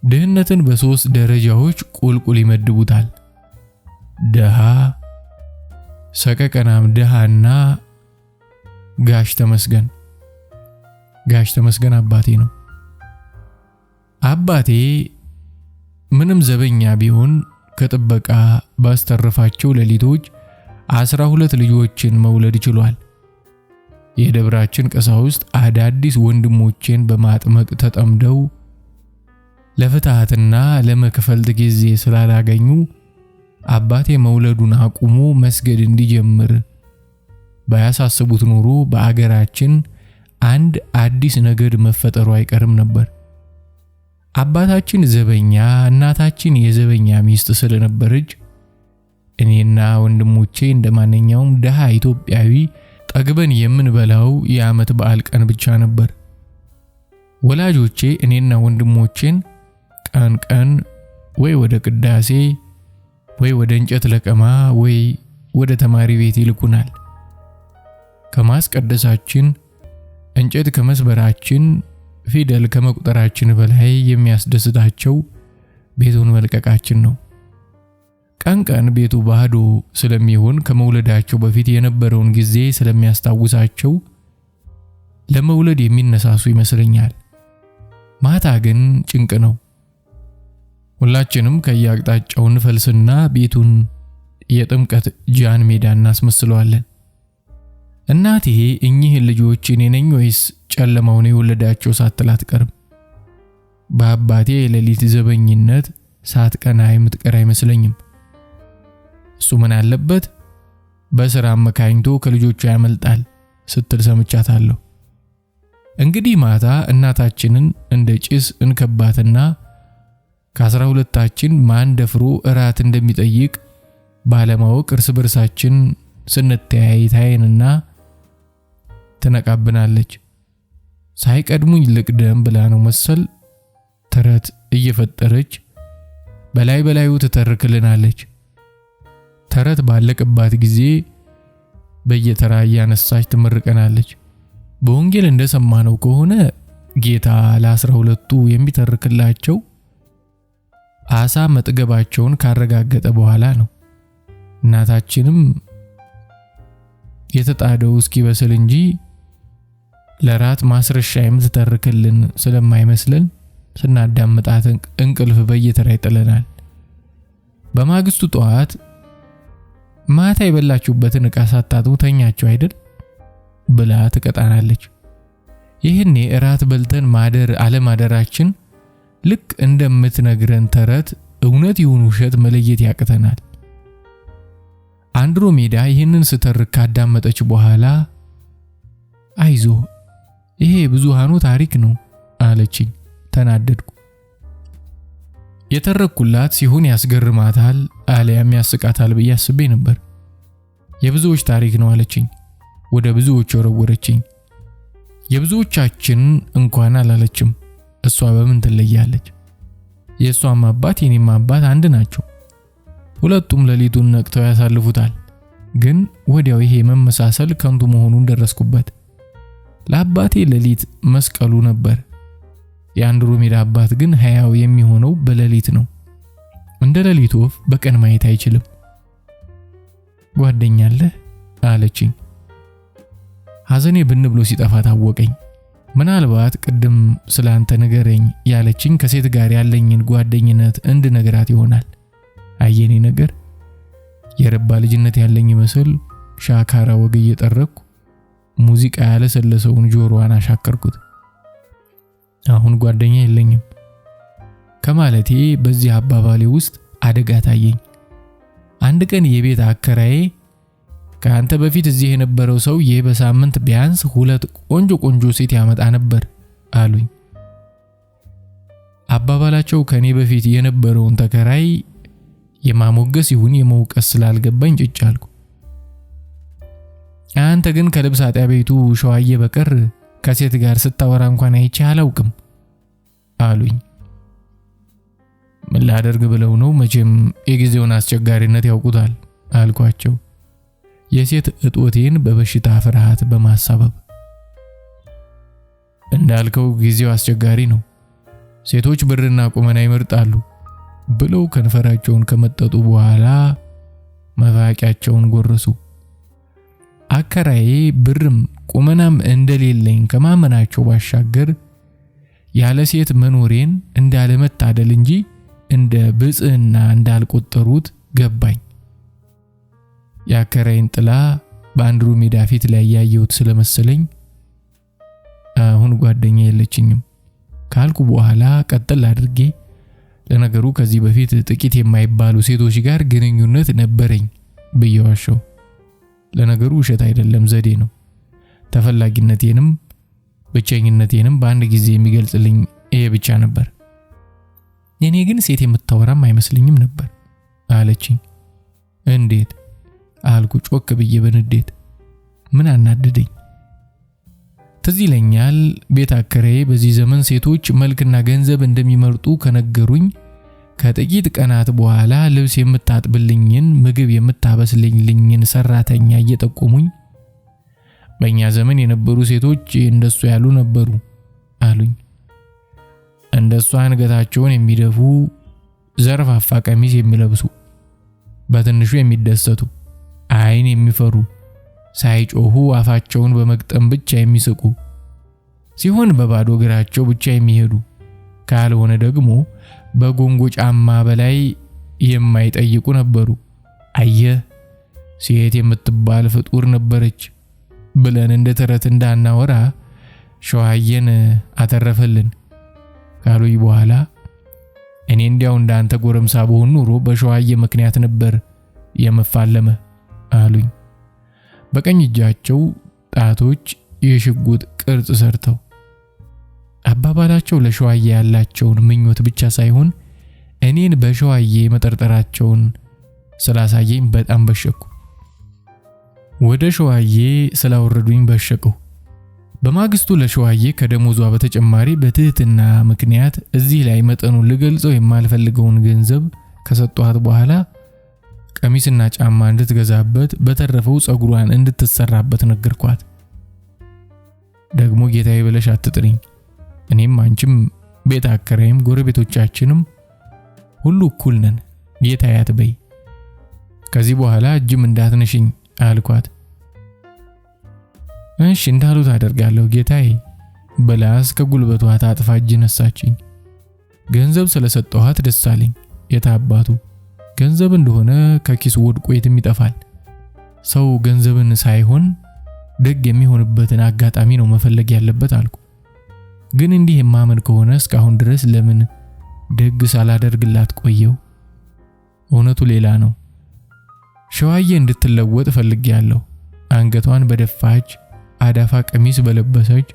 ድህነትን በሶስት ደረጃዎች ቁልቁል ይመድቡታል። ደሃ፣ ሰቀቀናም ደሃና ጋሽ ተመስገን። ጋሽ ተመስገን አባቴ ነው። አባቴ ምንም ዘበኛ ቢሆን ከጥበቃ ባስተረፋቸው ሌሊቶች 12 ልጆችን መውለድ ችሏል። የደብራችን ቀሳውስት አዳዲስ ወንድሞቼን በማጥመቅ ተጠምደው ለፍትሃትና ለመክፈልት ጊዜ ስላላገኙ አባቴ መውለዱን አቁሞ መስገድ እንዲጀምር ባያሳስቡት ኖሮ በአገራችን አንድ አዲስ ነገድ መፈጠሩ አይቀርም ነበር። አባታችን ዘበኛ፣ እናታችን የዘበኛ ሚስት ስለነበረች እኔና ወንድሞቼ እንደማንኛውም ደሃ ኢትዮጵያዊ ጠግበን የምንበላው የዓመት በዓል ቀን ብቻ ነበር። ወላጆቼ እኔና ወንድሞቼን ቀን ቀን ወይ ወደ ቅዳሴ ወይ ወደ እንጨት ለቀማ ወይ ወደ ተማሪ ቤት ይልኩናል። ከማስቀደሳችን እንጨት ከመስበራችን ፊደል ከመቁጠራችን በላይ የሚያስደስታቸው ቤቱን መልቀቃችን ነው። ቀን ቀን ቤቱ ባዶ ስለሚሆን ከመውለዳቸው በፊት የነበረውን ጊዜ ስለሚያስታውሳቸው ለመውለድ የሚነሳሱ ይመስለኛል። ማታ ግን ጭንቅ ነው። ሁላችንም ከያቅጣጫው እንፈልስና ቤቱን የጥምቀት ጃን ሜዳ እናስመስለዋለን። እናቴ እኚህ ልጆች እኔ ነኝ ወይስ ጨለማው ነው የወለዳቸው ሳትል አትቀርም። በአባቴ የሌሊት ዘበኝነት ሳትቀና የምትቀር አይመስለኝም። እሱ ምን አለበት በስራ አመካኝቶ ከልጆቹ ያመልጣል ስትል ሰምቻታለሁ። እንግዲህ ማታ እናታችንን እንደ ጭስ እንከባትና ከ12ታችን ማን ደፍሮ እራት እንደሚጠይቅ ባለማወቅ እርስ በርሳችን ስንተያይ ታየንና ትነቃብናለች። ሳይቀድሙኝ ልቅደም ብላ ነው መሰል ተረት እየፈጠረች በላይ በላዩ ትተርክልናለች። ተረት ባለቀባት ጊዜ በየተራ ያነሳች ትመርቀናለች። በወንጌል እንደሰማነው ከሆነ ጌታ ለ12ቱ የሚተርክላቸው አሳ መጥገባቸውን ካረጋገጠ በኋላ ነው። እናታችንም የተጣደው እስኪበስል እንጂ ለራት ማስረሻ የምትተርክልን ስለማይመስለን ስናዳምጣት እንቅልፍ በየተራ ይጥለናል። በማግስቱ ጠዋት ማታ የበላችሁበትን ዕቃ ሳታጥቡ ተኛችሁ አይደል ብላ ትቀጣናለች። ይህኔ እራት በልተን ማደር አለማደራችን ልክ እንደምትነግረን ተረት እውነት ይሁን ውሸት መለየት ያቅተናል። አንድሮሜዳ ይህንን ስተርክ ካዳመጠች በኋላ አይዞ ይሄ ብዙሃኑ ታሪክ ነው አለችኝ። ተናደድኩ። የተረኩላት ሲሆን ያስገርማታል አለያም ያስቃታል ብዬ አስቤ ነበር። የብዙዎች ታሪክ ነው አለችኝ። ወደ ብዙዎች ወረወረችኝ። የብዙዎቻችን እንኳን አላለችም። እሷ በምን ትለያለች? የእሷም አባት የኔም አባት አንድ ናቸው። ሁለቱም ሌሊቱን ነቅተው ያሳልፉታል። ግን ወዲያው ይሄ መመሳሰል ከንቱ መሆኑን ደረስኩበት። ለአባቴ ሌሊት መስቀሉ ነበር። የአንድሮሜዳ አባት ግን ሕያው የሚሆነው በሌሊት ነው። እንደ ሌሊት ወፍ በቀን ማየት አይችልም። ጓደኛለህ አለችኝ። ሐዘኔ ብን ብሎ ሲጠፋ ታወቀኝ። ምናልባት ቅድም ስላንተ ንገረኝ ያለችኝ ከሴት ጋር ያለኝን ጓደኝነት እንድነግራት ይሆናል። አየኔ ነገር የረባ ልጅነት ያለኝ መስል ሻካራ ወግ እየጠረኩ ሙዚቃ ያለሰለሰውን ጆሮዋን አሻከርኩት። አሁን ጓደኛ የለኝም ከማለቴ በዚህ አባባሌ ውስጥ አደጋ ታየኝ። አንድ ቀን የቤት አከራዬ ከአንተ በፊት እዚህ የነበረው ሰውዬ በሳምንት ቢያንስ 2 ቆንጆ ሴት ያመጣ ነበር አሉኝ። አባባላቸው ከኔ በፊት የነበረውን ተከራይ የማሞገስ ይሁን የመውቀስ ስላልገባኝ ጭጭ አልኩ። አንተ ግን ከልብስ አጥያ ቤቱ ሸዋዬ በቀር ከሴት ጋር ስታወራ እንኳን አይቼ አላውቅም አሉኝ። ምን ላደርግ ብለው ነው? መቼም የጊዜውን አስቸጋሪነት ያውቁታል አልኳቸው። የሴት እጦቴን በበሽታ ፍርሃት በማሳበብ እንዳልከው ጊዜው አስቸጋሪ ነው። ሴቶች ብርና ቁመና ይመርጣሉ ብለው ከንፈራቸውን ከመጠጡ በኋላ መፋቂያቸውን ጎረሱ። አከራዬ ብርም ቁመናም እንደሌለኝ ከማመናቸው ባሻገር ያለ ሴት መኖሬን እንዳለመታደል እንጂ እንደ ብጽዕና እንዳልቆጠሩት ገባኝ። የአከራዬን ጥላ በአንድሮሜዳ ፊት ላይ ያየሁት ስለመሰለኝ አሁን ጓደኛ የለችኝም ካልኩ በኋላ ቀጥል አድርጌ ለነገሩ ከዚህ በፊት ጥቂት የማይባሉ ሴቶች ጋር ግንኙነት ነበረኝ ብየዋሸው። ለነገሩ ውሸት አይደለም ዘዴ ነው። ተፈላጊነቴንም ብቸኝነቴንም በአንድ ጊዜ የሚገልጽልኝ ይሄ ብቻ ነበር። እኔ ግን ሴት የምታወራም አይመስልኝም ነበር አለችኝ። እንዴት አልኩ ጮክ ብዬ በንዴት። ምን አናደደኝ? ትዝ ይለኛል ቤት አከራዬ በዚህ ዘመን ሴቶች መልክና ገንዘብ እንደሚመርጡ ከነገሩኝ ከጥቂት ቀናት በኋላ ልብስ የምታጥብልኝን ምግብ የምታበስልኝን ሰራተኛ እየጠቆሙኝ በእኛ ዘመን የነበሩ ሴቶች እንደሱ ያሉ ነበሩ አሉኝ። እንደሱ አንገታቸውን የሚደፉ ዘርፋፋ ቀሚስ የሚለብሱ በትንሹ የሚደሰቱ አይን የሚፈሩ ሳይጮሁ አፋቸውን በመግጠም ብቻ የሚስቁ ሲሆን በባዶ እግራቸው ብቻ የሚሄዱ ካልሆነ ደግሞ በጎንጎ ጫማ በላይ የማይጠይቁ ነበሩ። አየህ ሴት የምትባል ፍጡር ነበረች ብለን እንደ ተረት እንዳናወራ ሸዋዬን አተረፈልን ካሉኝ በኋላ እኔ እንዲያው እንዳንተ ጎረምሳ በሆን ኑሮ በሸዋዬ ምክንያት ነበር የመፋለመ አሉኝ። በቀኝ እጃቸው ጣቶች የሽጉጥ ቅርጽ ሰርተው አባባላቸው ለሸዋዬ ያላቸውን ምኞት ብቻ ሳይሆን እኔን በሸዋዬ መጠርጠራቸውን ስላሳየኝ በጣም በሸኩ። ወደ ሸዋዬ ስላወረዱኝ በሸቀው። በማግስቱ ለሸዋዬ ከደሞዟ በተጨማሪ በትህትና ምክንያት እዚህ ላይ መጠኑን ልገልጸው የማልፈልገውን ገንዘብ ከሰጧት በኋላ ቀሚስና ጫማ እንድትገዛበት በተረፈው ጸጉሯን እንድትሰራበት ነገርኳት። ደግሞ ጌታዬ ብለሽ አትጥሪኝ፣ እኔም አንቺም ቤት አከራይም ጎረቤቶቻችንም ሁሉ እኩል ነን፣ ጌታዬ አትበይ፣ ከዚህ በኋላ እጅም እንዳትነሽኝ አልኳት። እሺ እንዳሉት አደርጋለሁ ጌታዬ ብላ እስከ ጉልበቷ ታጥፋ እጅ ነሳችኝ። ገንዘብ ስለሰጠኋት ደስ አለኝ። የታባቱ ገንዘብ እንደሆነ ከኪስ ወድቆ የትም ይጠፋል። ሰው ገንዘብን ሳይሆን ደግ የሚሆንበትን አጋጣሚ ነው መፈለግ ያለበት አልኩ። ግን እንዲህ የማመን ከሆነ እስካሁን ድረስ ለምን ደግ ሳላደርግላት ቆየው? እውነቱ ሌላ ነው። ሸዋዬ እንድትለወጥ ፈልጌያለሁ። አንገቷን በደፋች አዳፋ ቀሚስ በለበሰች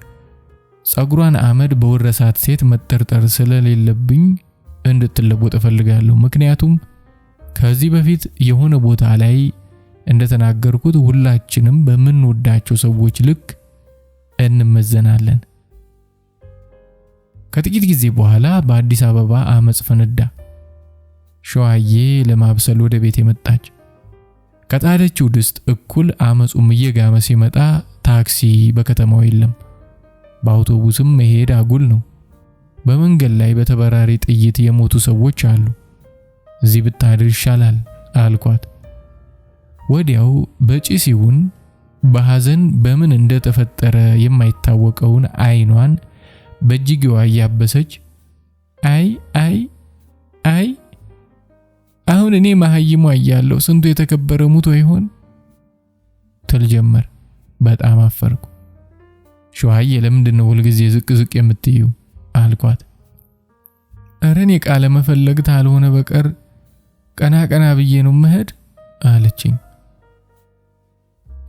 ጸጉሯን አመድ በወረሳት ሴት መጠርጠር ስለሌለብኝ እንድትለወጥ ፈልጋለሁ። ምክንያቱም ከዚህ በፊት የሆነ ቦታ ላይ እንደተናገርኩት ሁላችንም በምንወዳቸው ሰዎች ልክ እንመዘናለን። ከጥቂት ጊዜ በኋላ በአዲስ አበባ አመጽ ፈነዳ። ሸዋዬ ለማብሰል ወደ ቤት የመጣች ከጣደችው ድስት እኩል አመጹም እየጋመ ሲመጣ ታክሲ በከተማው የለም። በአውቶቡስም መሄድ አጉል ነው። በመንገድ ላይ በተበራሪ ጥይት የሞቱ ሰዎች አሉ። እዚህ ብታድር ይሻላል አልኳት። ወዲያው በጭስ ይሁን በሐዘን በምን እንደተፈጠረ የማይታወቀውን አይኗን በእጅጌዋ እያበሰች አይ አይ አይ አሁን እኔ መሐይሟ እያለሁ ስንቱ የተከበረ ሙቶ ይሆን ትል ጀመር። በጣም አፈርኩ። ሸዋዬ ለምንድን ነው ሁልጊዜ ዝቅ ዝቅ የምትይው አልኳት። ኧረ እኔ ቃለ መፈለግ ታልሆነ በቀር ቀና ቀና ብዬ ነው መሄድ አለችኝ።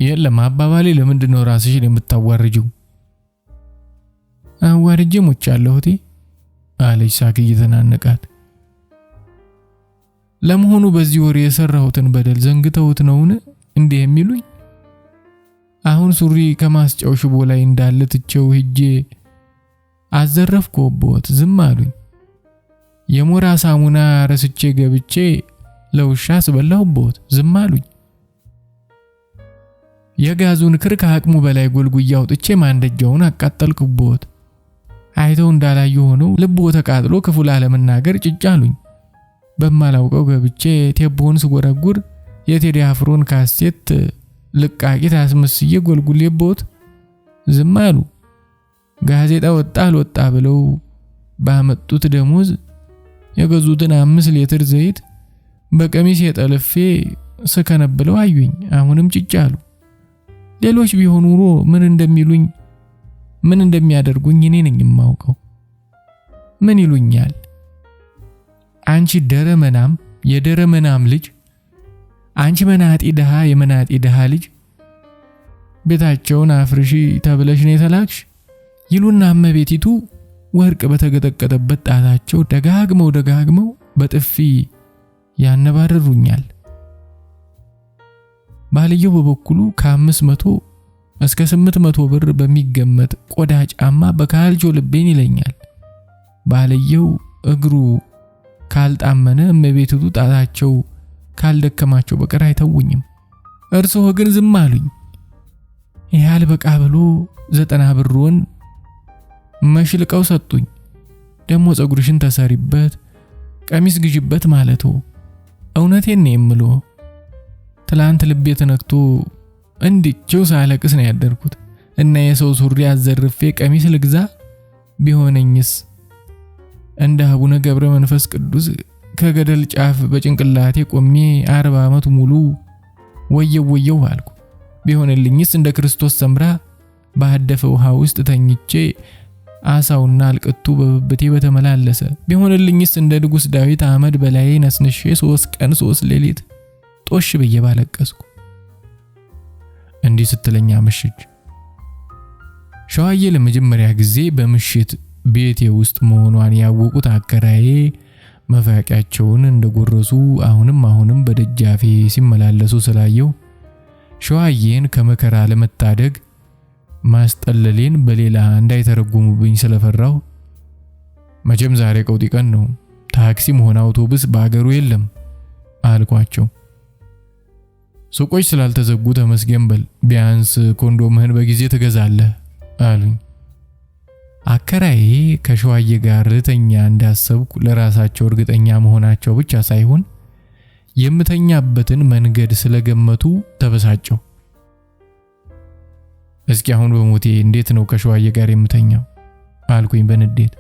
የለም አባባሌ ለምንድን ነው ራስሽን የምታዋርጂው? አዋርጄ ሞቻለሁ እቴ አለች ሳቅ እየተናነቃት። ለመሆኑ በዚህ ወር የሰራሁትን በደል ዘንግተውት ነውን እንዲህ የሚሉኝ? አሁን ሱሪ ከማስጫው ሽቦ ላይ እንዳለ ትቼው ሄጄ አዘረፍኩበት ዝም አሉኝ። የሞራ ሳሙና ረስቼ ገብቼ ለውሻ አስበላሁበት ዝም አሉኝ። የጋዙን ክር ከአቅሙ በላይ ጎልጉያ አውጥቼ ማንደጃውን አቃጠልኩበት። አይተው እንዳላዩ ሆነው ልቦ ተቃጥሎ ክፉ ላለመናገር ጭጭ አሉኝ። በማላውቀው ገብቼ ቴቦን ስጎረጉር የቴዲ አፍሮን ካሴት ልቃቂት አስመስዬ ጎልጉሌበት ዝም አሉ። ጋዜጣ ወጣ አልወጣ ብለው ባመጡት ደሞዝ የገዙትን 5 ሊትር ዘይት በቀሚስ የጠልፌ ስከነብለው አዩኝ። አሁንም ጭጭ አሉ። ሌሎች ቢሆኑ ኑሮ ምን እንደሚያደርጉኝ እኔ ነኝ የማውቀው። ምን ይሉኛል? አንቺ ደረመናም የደረመናም ልጅ፣ አንቺ መናጢ ድሃ የመናጢ ድሃ ልጅ፣ ቤታቸውን አፍርሺ ተብለሽ ነው የተላክሽ ይሉና እመቤቲቱ ወርቅ በተገጠቀጠበት ጣታቸው ደጋግመው በጥፊ ያነባርሩኛል። ባልየው በበኩሉ ከ500 እስከ 800 ብር በሚገመት ቆዳ ጫማ በካልቾ ልቤን ይለኛል። ባልየው እግሩ ካልጣመነ እመቤቲቱ ጣታቸው ካልደከማቸው በቀር አይተውኝም። እርስዎ ግን ዝም አሉኝ። ያህል በቃ ብሎ 90 ብሩን መሽልቀው ሰጡኝ። ደሞ ጸጉርሽን ተሰሪበት ቀሚስ ግዥበት ማለቱ። እውነቴን ነው የምለው፣ ትላንት ልቤ ተነክቶ እንድቸው ሳለቅስ ነው ያደርኩት እና የሰው ሱሪ አዘርፌ ቀሚስ ልግዛ ቢሆነኝስ እንደ አቡነ ገብረ መንፈስ ቅዱስ ከገደል ጫፍ በጭንቅላቴ ቆሜ 40 ዓመት ሙሉ ወየው አልኩ። ቢሆንልኝስ እንደ ክርስቶስ ሰምራ ባደፈ ውሃ ውስጥ ተኝቼ አሳውና አልቅቱ በብብቴ በተመላለሰ። ቢሆንልኝስ እንደ ንጉስ ዳዊት አመድ በላይ ነስንሼ 3 ቀን 3 ሌሊት ጦሽ ብዬ ባለቀስኩ። እንዲህ ስትለኛ መሸች። ሸዋዬ ለመጀመሪያ ጊዜ በምሽት ቤቴ ውስጥ መሆኗን ያወቁት አከራዬ መፋቂያቸውን እንደጎረሱ አሁንም በደጃፌ ሲመላለሱ ስላየው ሸዋዬን ከመከራ ለመታደግ ማስጠለሌን በሌላ እንዳይተረጉሙብኝ ስለፈራው መቼም ዛሬ ቀውጢ ቀን ነው፣ ታክሲም ሆነ አውቶቡስ በአገሩ የለም አልኳቸው። ሱቆች ስላልተዘጉ ተመስገን በል፣ ቢያንስ ኮንዶምህን በጊዜ ትገዛለህ አሉኝ። አከራዬ ከሸዋዬ ጋር ልተኛ እንዳሰብኩ ለራሳቸው እርግጠኛ መሆናቸው ብቻ ሳይሆን የምተኛበትን መንገድ ስለገመቱ ተበሳጨው። እስኪ አሁን በሞቴ እንዴት ነው ከሸዋዬ ጋር የምተኛው አልኩኝ በንዴት።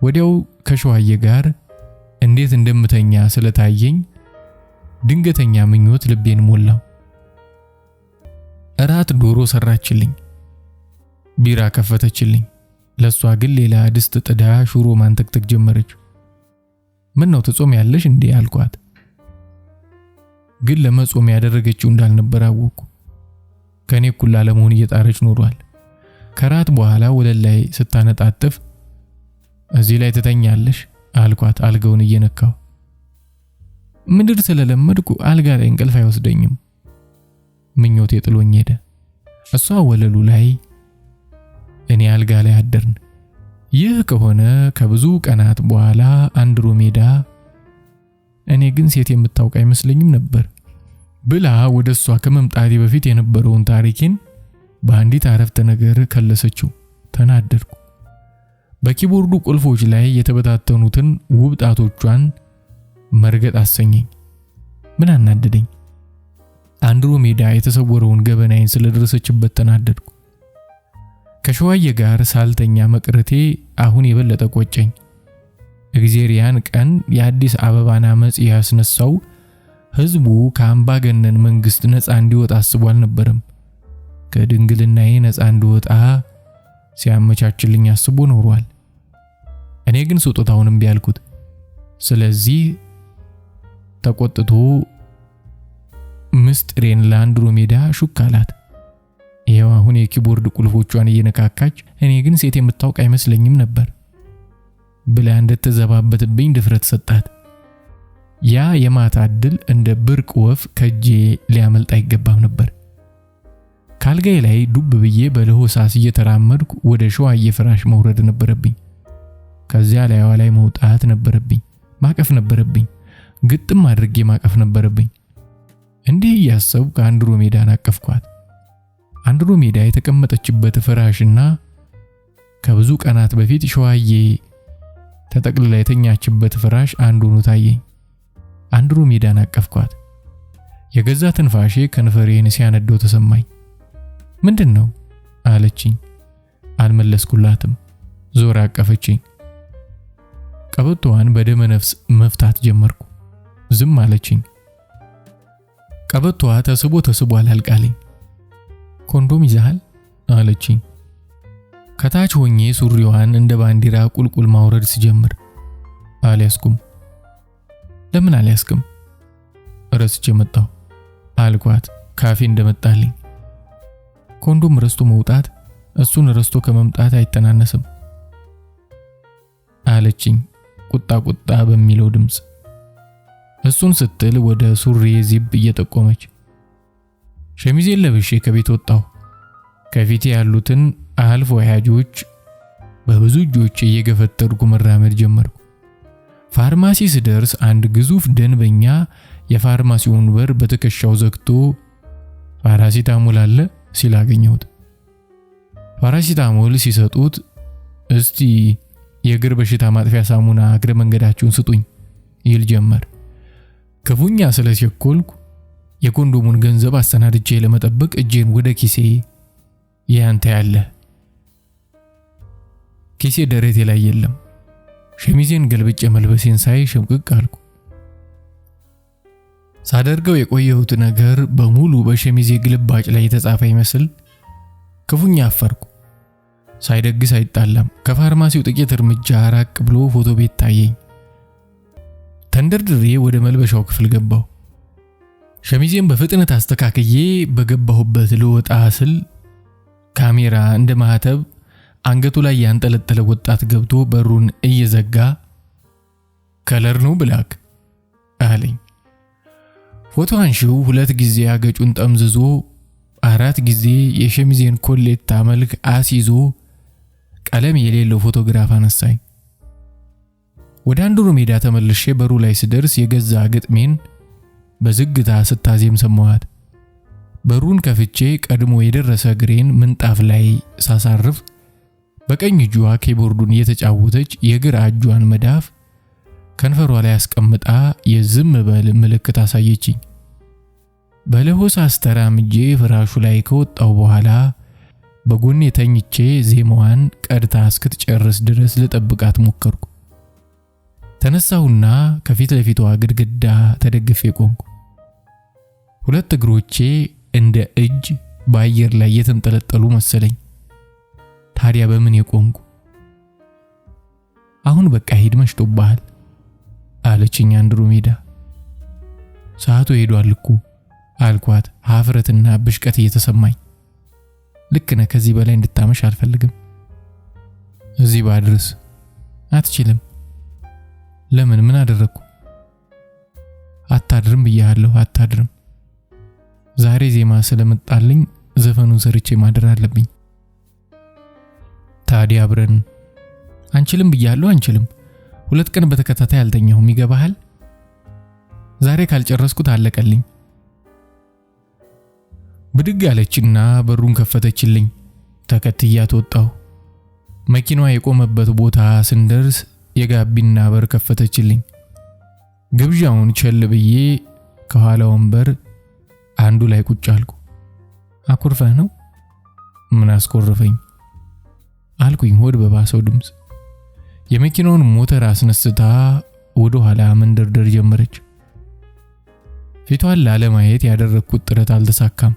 ወዲያው ከሸዋዬ ጋር እንዴት እንደምተኛ ስለታየኝ ድንገተኛ ምኞት ልቤን ሞላው። እራት ዶሮ ሰራችልኝ፣ ቢራ ከፈተችልኝ። ለሷ ግን ሌላ ድስት ጥዳ ሽሮ ማንተክተክ ጀመረች። ምን ነው ትጾም ያለሽ እንዴ አልኳት። ግን ለመጾም ያደረገችው እንዳልነበር አወኩ። ከኔ እኩል ለመሆን እየጣረች ኖሯል። ከራት በኋላ ወለል ላይ ስታነጣጥፍ እዚህ ላይ ትተኛለሽ አልኳት አልጋውን እየነካው። ምድር ስለለመድኩ አልጋ ላይ እንቅልፍ አይወስደኝም። ምኞቴ ጥሎኝ ሄደ። እሷ ወለሉ ላይ እኔ አልጋ ላይ አደርን። ይህ ከሆነ ከብዙ ቀናት በኋላ አንድሮሜዳ እኔ ግን ሴት የምታውቅ አይመስለኝም ነበር ብላ ወደሷ ከመምጣቴ በፊት የነበረውን ታሪኬን በአንዲት አረፍተ ነገር ከለሰችው። ተናደድኩ። በኪቦርዱ ቁልፎች ላይ የተበታተኑትን ውብ ጣቶቿን መርገጥ አሰኘኝ። ምን አናደደኝ? አንድሮሜዳ የተሰወረውን ገበናዬን ስለደረሰችበት ተናደድኩ። ከሸዋዬ ጋር ሳልተኛ መቅረቴ አሁን የበለጠ ቆጨኝ። እግዚአብሔርን ቀን የአዲስ አበባን አመጽ ያስነሳው ህዝቡ ከአምባገነን መንግስት ነፃ እንዲወጣ አስቦ አልነበረም። ከድንግልናዬ ነፃ እንዲወጣ ሲያመቻችልኝ አስቦ ኖሯል። እኔ ግን ስጦታውንም ቢያልኩት። ስለዚህ ተቆጥቶ ምስጥሬን ለአንድሮሜዳ ሹክ አላት። ይሄው አሁን የኪቦርድ ቁልፎቿን እየነካካች እኔ ግን ሴት የምታውቅ አይመስለኝም ነበር ብላ እንደተዘባበትብኝ ድፍረት ሰጣት። ያ የማታ ዕድል እንደ ብርቅ ወፍ ከጄ ሊያመልጥ አይገባም ነበር። ካልጋዬ ላይ ዱብ ብዬ በለሆሳስ እየተራመድኩ ወደ ሸዋዬ ፍራሽ መውረድ ነበረብኝ። ከዚያ ላይ መውጣት ነበረብኝ። ማቀፍ ነበረብኝ። ግጥም አድርጌ ማቀፍ ነበረብኝ። እንዲህ ያሰብኩ አንድሮሜዳን አቀፍኳት። አንድሮሜዳ የተቀመጠችበት ፍራሽና ከብዙ ቀናት በፊት ሸዋዬ ተጠቅልላ የተኛችበት ፍራሽ አንድ ሆኖ ታየኝ። አንድሮሜዳን አቀፍኳት። የገዛ ትንፋሼ ከንፈሬን ሲያነደው ተሰማኝ። ምንድነው አለችኝ። አልመለስኩላትም። ዞር አቀፈችኝ። ቀበቶዋን በደመ ነፍስ መፍታት ጀመርኩ። ዝም አለችኝ። ቀበቶዋ ተስቦ አላልቃለኝ። ኮንዶም ይዘሃል አለችኝ። ከታች ሆኜ ሱሪዋን እንደ ባንዲራ ቁልቁል ማውረድ ሲጀምር አልያዝኩም። ለምን አልያዝክም? ረስቼ መጣሁ አልኳት ካፌ እንደመጣልኝ። ኮንዶም ረስቶ መውጣት እሱን ረስቶ ከመምጣት አይተናነስም አለችኝ ቁጣ በሚለው ድምጽ። እሱን ስትል ወደ ሱሪ ዚብ እየጠቆመች። ሸሚዜን ለብሼ ከቤት ወጣሁ። ከፊቴ ያሉትን አልፎ ያጆች በብዙ እጆቼ እየገፈተርኩ መራመድ ጀመርኩ። ፋርማሲ ስደርስ አንድ ግዙፍ ደንበኛ የፋርማሲውን በር በትከሻው ዘግቶ ፓራሲታሞል አለ ሲል አገኘሁት። ፓራሲታሞል ሲሰጡት እስቲ የእግር በሽታ ማጥፊያ ሳሙና እግረ መንገዳችሁን ስጡኝ ይል ጀመር። ክፉኛ ስለቸኮልኩ የኮንዶሙን ገንዘብ አሰናድቼ ለመጠበቅ እጄን ወደ ኪሴ ያንተ ያለ ኪሴ ደረቴ ላይ የለም። ሸሚዜን ገልብጬ መልበሴን ሳይ ሽምቅቅ አልኩ። ሳደርገው የቆየሁት ነገር በሙሉ በሸሚዜ ግልባጭ ላይ የተጻፈ ይመስል ክፉኛ አፈርኩ። ሳይደግስ አይጣላም። ከፋርማሲው ጥቂት እርምጃ ራቅ ብሎ ፎቶ ቤት ታየኝ። ተንደርድሬ ወደ መልበሻው ክፍል ገባሁ። ሸሚዜን በፍጥነት አስተካክዬ በገባሁበት ልወጣ ስል ካሜራ እንደ ማህተብ አንገቱ ላይ ያንጠለጠለ ወጣት ገብቶ በሩን እየዘጋ ከለር ነው ብላክ አለኝ። ፎቶ አንሺው 2 ጊዜ አገጩን ጠምዝዞ 4 ጊዜ የሸሚዜን ኮሌታ መልክ አስይዞ ቀለም የሌለው ፎቶግራፍ አነሳኝ። ወደ አንድሮሜዳ ተመልሼ በሩ ላይ ስደርስ የገዛ ግጥሜን በዝግታ ስታዜም ሰማዋት። በሩን ከፍቼ ቀድሞ የደረሰ ግሬን ምንጣፍ ላይ ሳሳርፍ በቀኝ እጇ ኪቦርዱን እየተጫወተች የግራ እጇን መዳፍ ከንፈሯ ላይ አስቀምጣ የዝም በል ምልክት አሳየችኝ። በለሆሳስ ተራምጄ ፍራሹ ላይ ከወጣው በኋላ በጎኔ ተኝቼ ዜማዋን ቀድታ እስክትጨርስ ድረስ ልጠብቃት ሞከርኩ። ተነሳሁና ከፊት ለፊቷ ግድግዳ ተደግፌ ቆምኩ። 2 እግሮቼ እንደ እጅ በአየር ላይ የተንጠለጠሉ መሰለኝ። ታዲያ በምን የቆምኩ? አሁን በቃ ሂድ መሽቶብሃል አለችኝ አንድሮሜዳ። ሰዓቱ ሄዷል እኮ አልኳት ሀፍረትና ብሽቀት እየተሰማኝ። ልክ ነህ፣ ከዚህ በላይ እንድታመሽ አልፈልግም። እዚህ ባድርስ አትችልም። ለምን? ምን አደረኩ? አታድርም ብያለሁ፣ አታድርም። ዛሬ ዜማ ስለመጣልኝ ዘፈኑን ሰርቼ ማድር አለብኝ። ታዲያ አብረን አንችልም ብያለሁ፣ አንችልም። 2 ቀን በተከታታይ አልተኛሁም፣ ይገባሃል? ዛሬ ካልጨረስኩት አለቀልኝ። ብድግ አለችና በሩን ከፈተችልኝ። ተከትያት ወጣሁ። መኪናዋ የቆመበት ቦታ ስንደርስ የጋቢና በር ከፈተችልኝ። ግብዣውን ቸል ብዬ ከኋላ ወንበር አንዱ ላይ ቁጭ አልኩ። አኩርፈህ ነው? ምን አስኮርፈኝ አልኩኝ ሆድ በባሰው ድምጽ። የመኪናውን ሞተር አስነስታ ወደ ኋላ መንደርደር ጀመረች። ፊቷን ላለማየት ያደረኩት ጥረት አልተሳካም።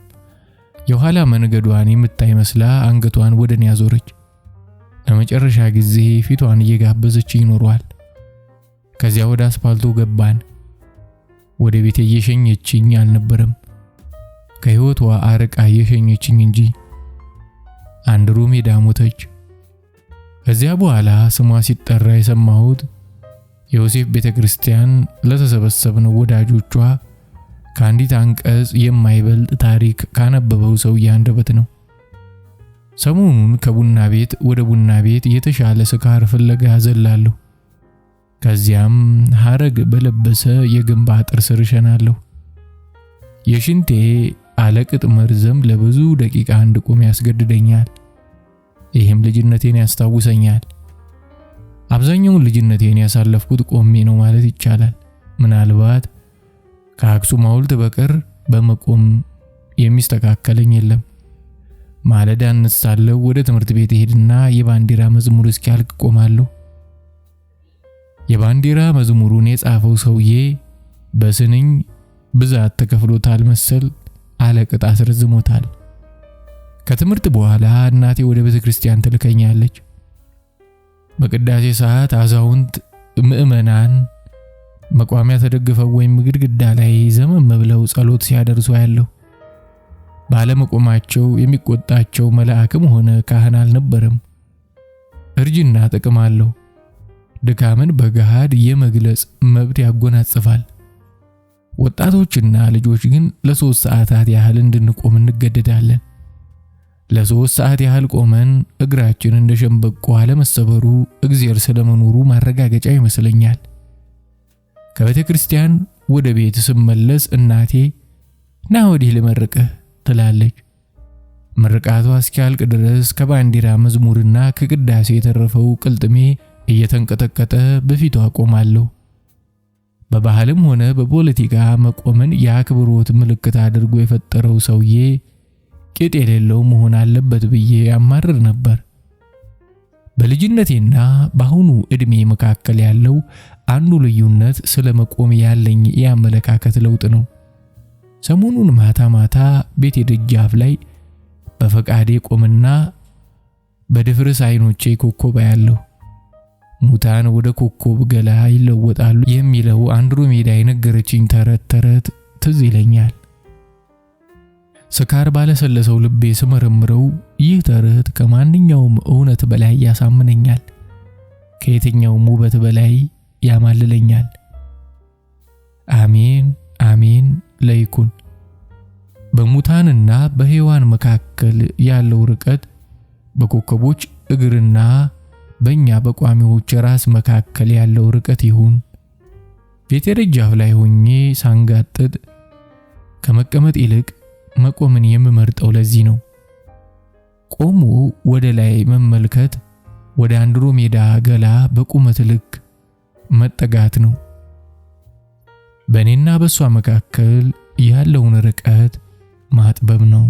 የኋላ መንገዷን የምታይ መስላ አንገቷን ወደኔ ያዞረች። ለመጨረሻ ጊዜ ፊቷን እየጋበዘች ይኖሯል። ከዚያ ወደ አስፋልቱ ገባን። ወደ ቤት እየሸኘችኝ አልነበረም፣ ከህይወቷ አርቃ እየሸኘችኝ እንጂ። አንድሮሜዳ ሞተች። ከዚያ በኋላ ስሟ ሲጠራ የሰማሁት የዮሴፍ ቤተክርስቲያን ለተሰበሰብነው ወዳጆቿ ከአንዲት አንቀጽ የማይበልጥ ታሪክ ካነበበው ሰው አንደበት ነው። ሰሞኑን ከቡና ቤት ወደ ቡና ቤት የተሻለ ስካር ፍለጋ ዘላለሁ። ከዚያም ሐረግ በለበሰ የግንብ አጥር ስር እሸናለሁ። የሽንቴ አለቅጥ መርዘም ለብዙ ደቂቃ እንድቆም ያስገድደኛል። ይህም ልጅነቴን ያስታውሰኛል። አብዛኛውን ልጅነቴን ያሳለፍኩት ቆሜ ነው ማለት ይቻላል። ምናልባት ከአክሱም ሐውልት በቀር በመቆም የሚስተካከለኝ የለም። ማለዳ እነሳለሁ፣ ወደ ትምህርት ቤት ሄድና የባንዲራ መዝሙር እስኪያልቅ ቆማለሁ። የባንዲራ መዝሙሩን የጻፈው ሰውዬ በስንኝ ብዛት ተከፍሎታል መሰል አለቅጥ አስረዝሞታል። ከትምህርት በኋላ እናቴ ወደ ቤተክርስቲያን ትልከኛለች። በቅዳሴ ሰዓት አዛውንት ምዕመናን መቋሚያ ተደግፈው ወይም ግድግዳ ላይ ዘመም ብለው ጸሎት ሲያደርሱ ያለው። ባለመቆማቸው የሚቆጣቸው መልአክም ሆነ ካህን አልነበረም። እርጅና ጥቅም አለው። ድካምን በገሃድ የመግለጽ መብት ያጎናጽፋል። ወጣቶችና ልጆች ግን ለ3 ሰዓታት ያህል እንድንቆም እንገደዳለን። ለ3 ሰዓት ያህል ቆመን እግራችን እንደ ሸምበቆ አለመሰበሩ እግዚአብሔር ስለመኖሩ ማረጋገጫ ይመስለኛል። ከቤተ ክርስቲያን ወደ ቤት ስመለስ እናቴ ና ወዲህ ልመርቅህ ትላለች። ምርቃቷ እስኪያልቅ ድረስ ከባንዲራ መዝሙርና ከቅዳሴ የተረፈው ቅልጥሜ እየተንቀጠቀጠ በፊቷ ቆማለሁ። በባህልም ሆነ በፖለቲካ መቆምን የአክብሮት ምልክት አድርጎ የፈጠረው ሰውዬ ቂጥ የሌለው መሆን አለበት ብዬ ያማርር ነበር። በልጅነቴና በአሁኑ ዕድሜ መካከል ያለው አንዱ ልዩነት ስለ መቆም ያለኝ የአመለካከት ለውጥ ነው። ሰሞኑን ማታ ማታ ቤቴ ደጃፍ ላይ በፈቃዴ ቆምና በድፍርስ አይኖቼ ኮከብ አያለሁ። ሙታን ወደ ኮከብ ገላ ይለወጣሉ የሚለው አንድሮሜዳ የነገረችኝ ተረት ትዝ ይለኛል። ስካር ባለሰለሰው ልቤ ስመረምረው ይህ ተረት ከማንኛውም እውነት በላይ ያሳምነኛል፣ ከየትኛውም ውበት በላይ ያማልለኛል። አሜን አሜን ለይኩን። በሙታንና በሕያዋን መካከል ያለው ርቀት በኮከቦች እግርና በእኛ በቋሚዎች ራስ መካከል ያለው ርቀት ይሁን። ቤቴ ደጃፍ ላይ ሆኜ ሳንጋጥጥ ከመቀመጥ ይልቅ መቆምን የምመርጠው ለዚህ ነው። ቆሞ ወደ ላይ መመልከት ወደ አንድሮሜዳ ገላ በቁመት ልክ መጠጋት ነው። በእኔና በሷ መካከል ያለውን ርቀት ማጥበብ ነው።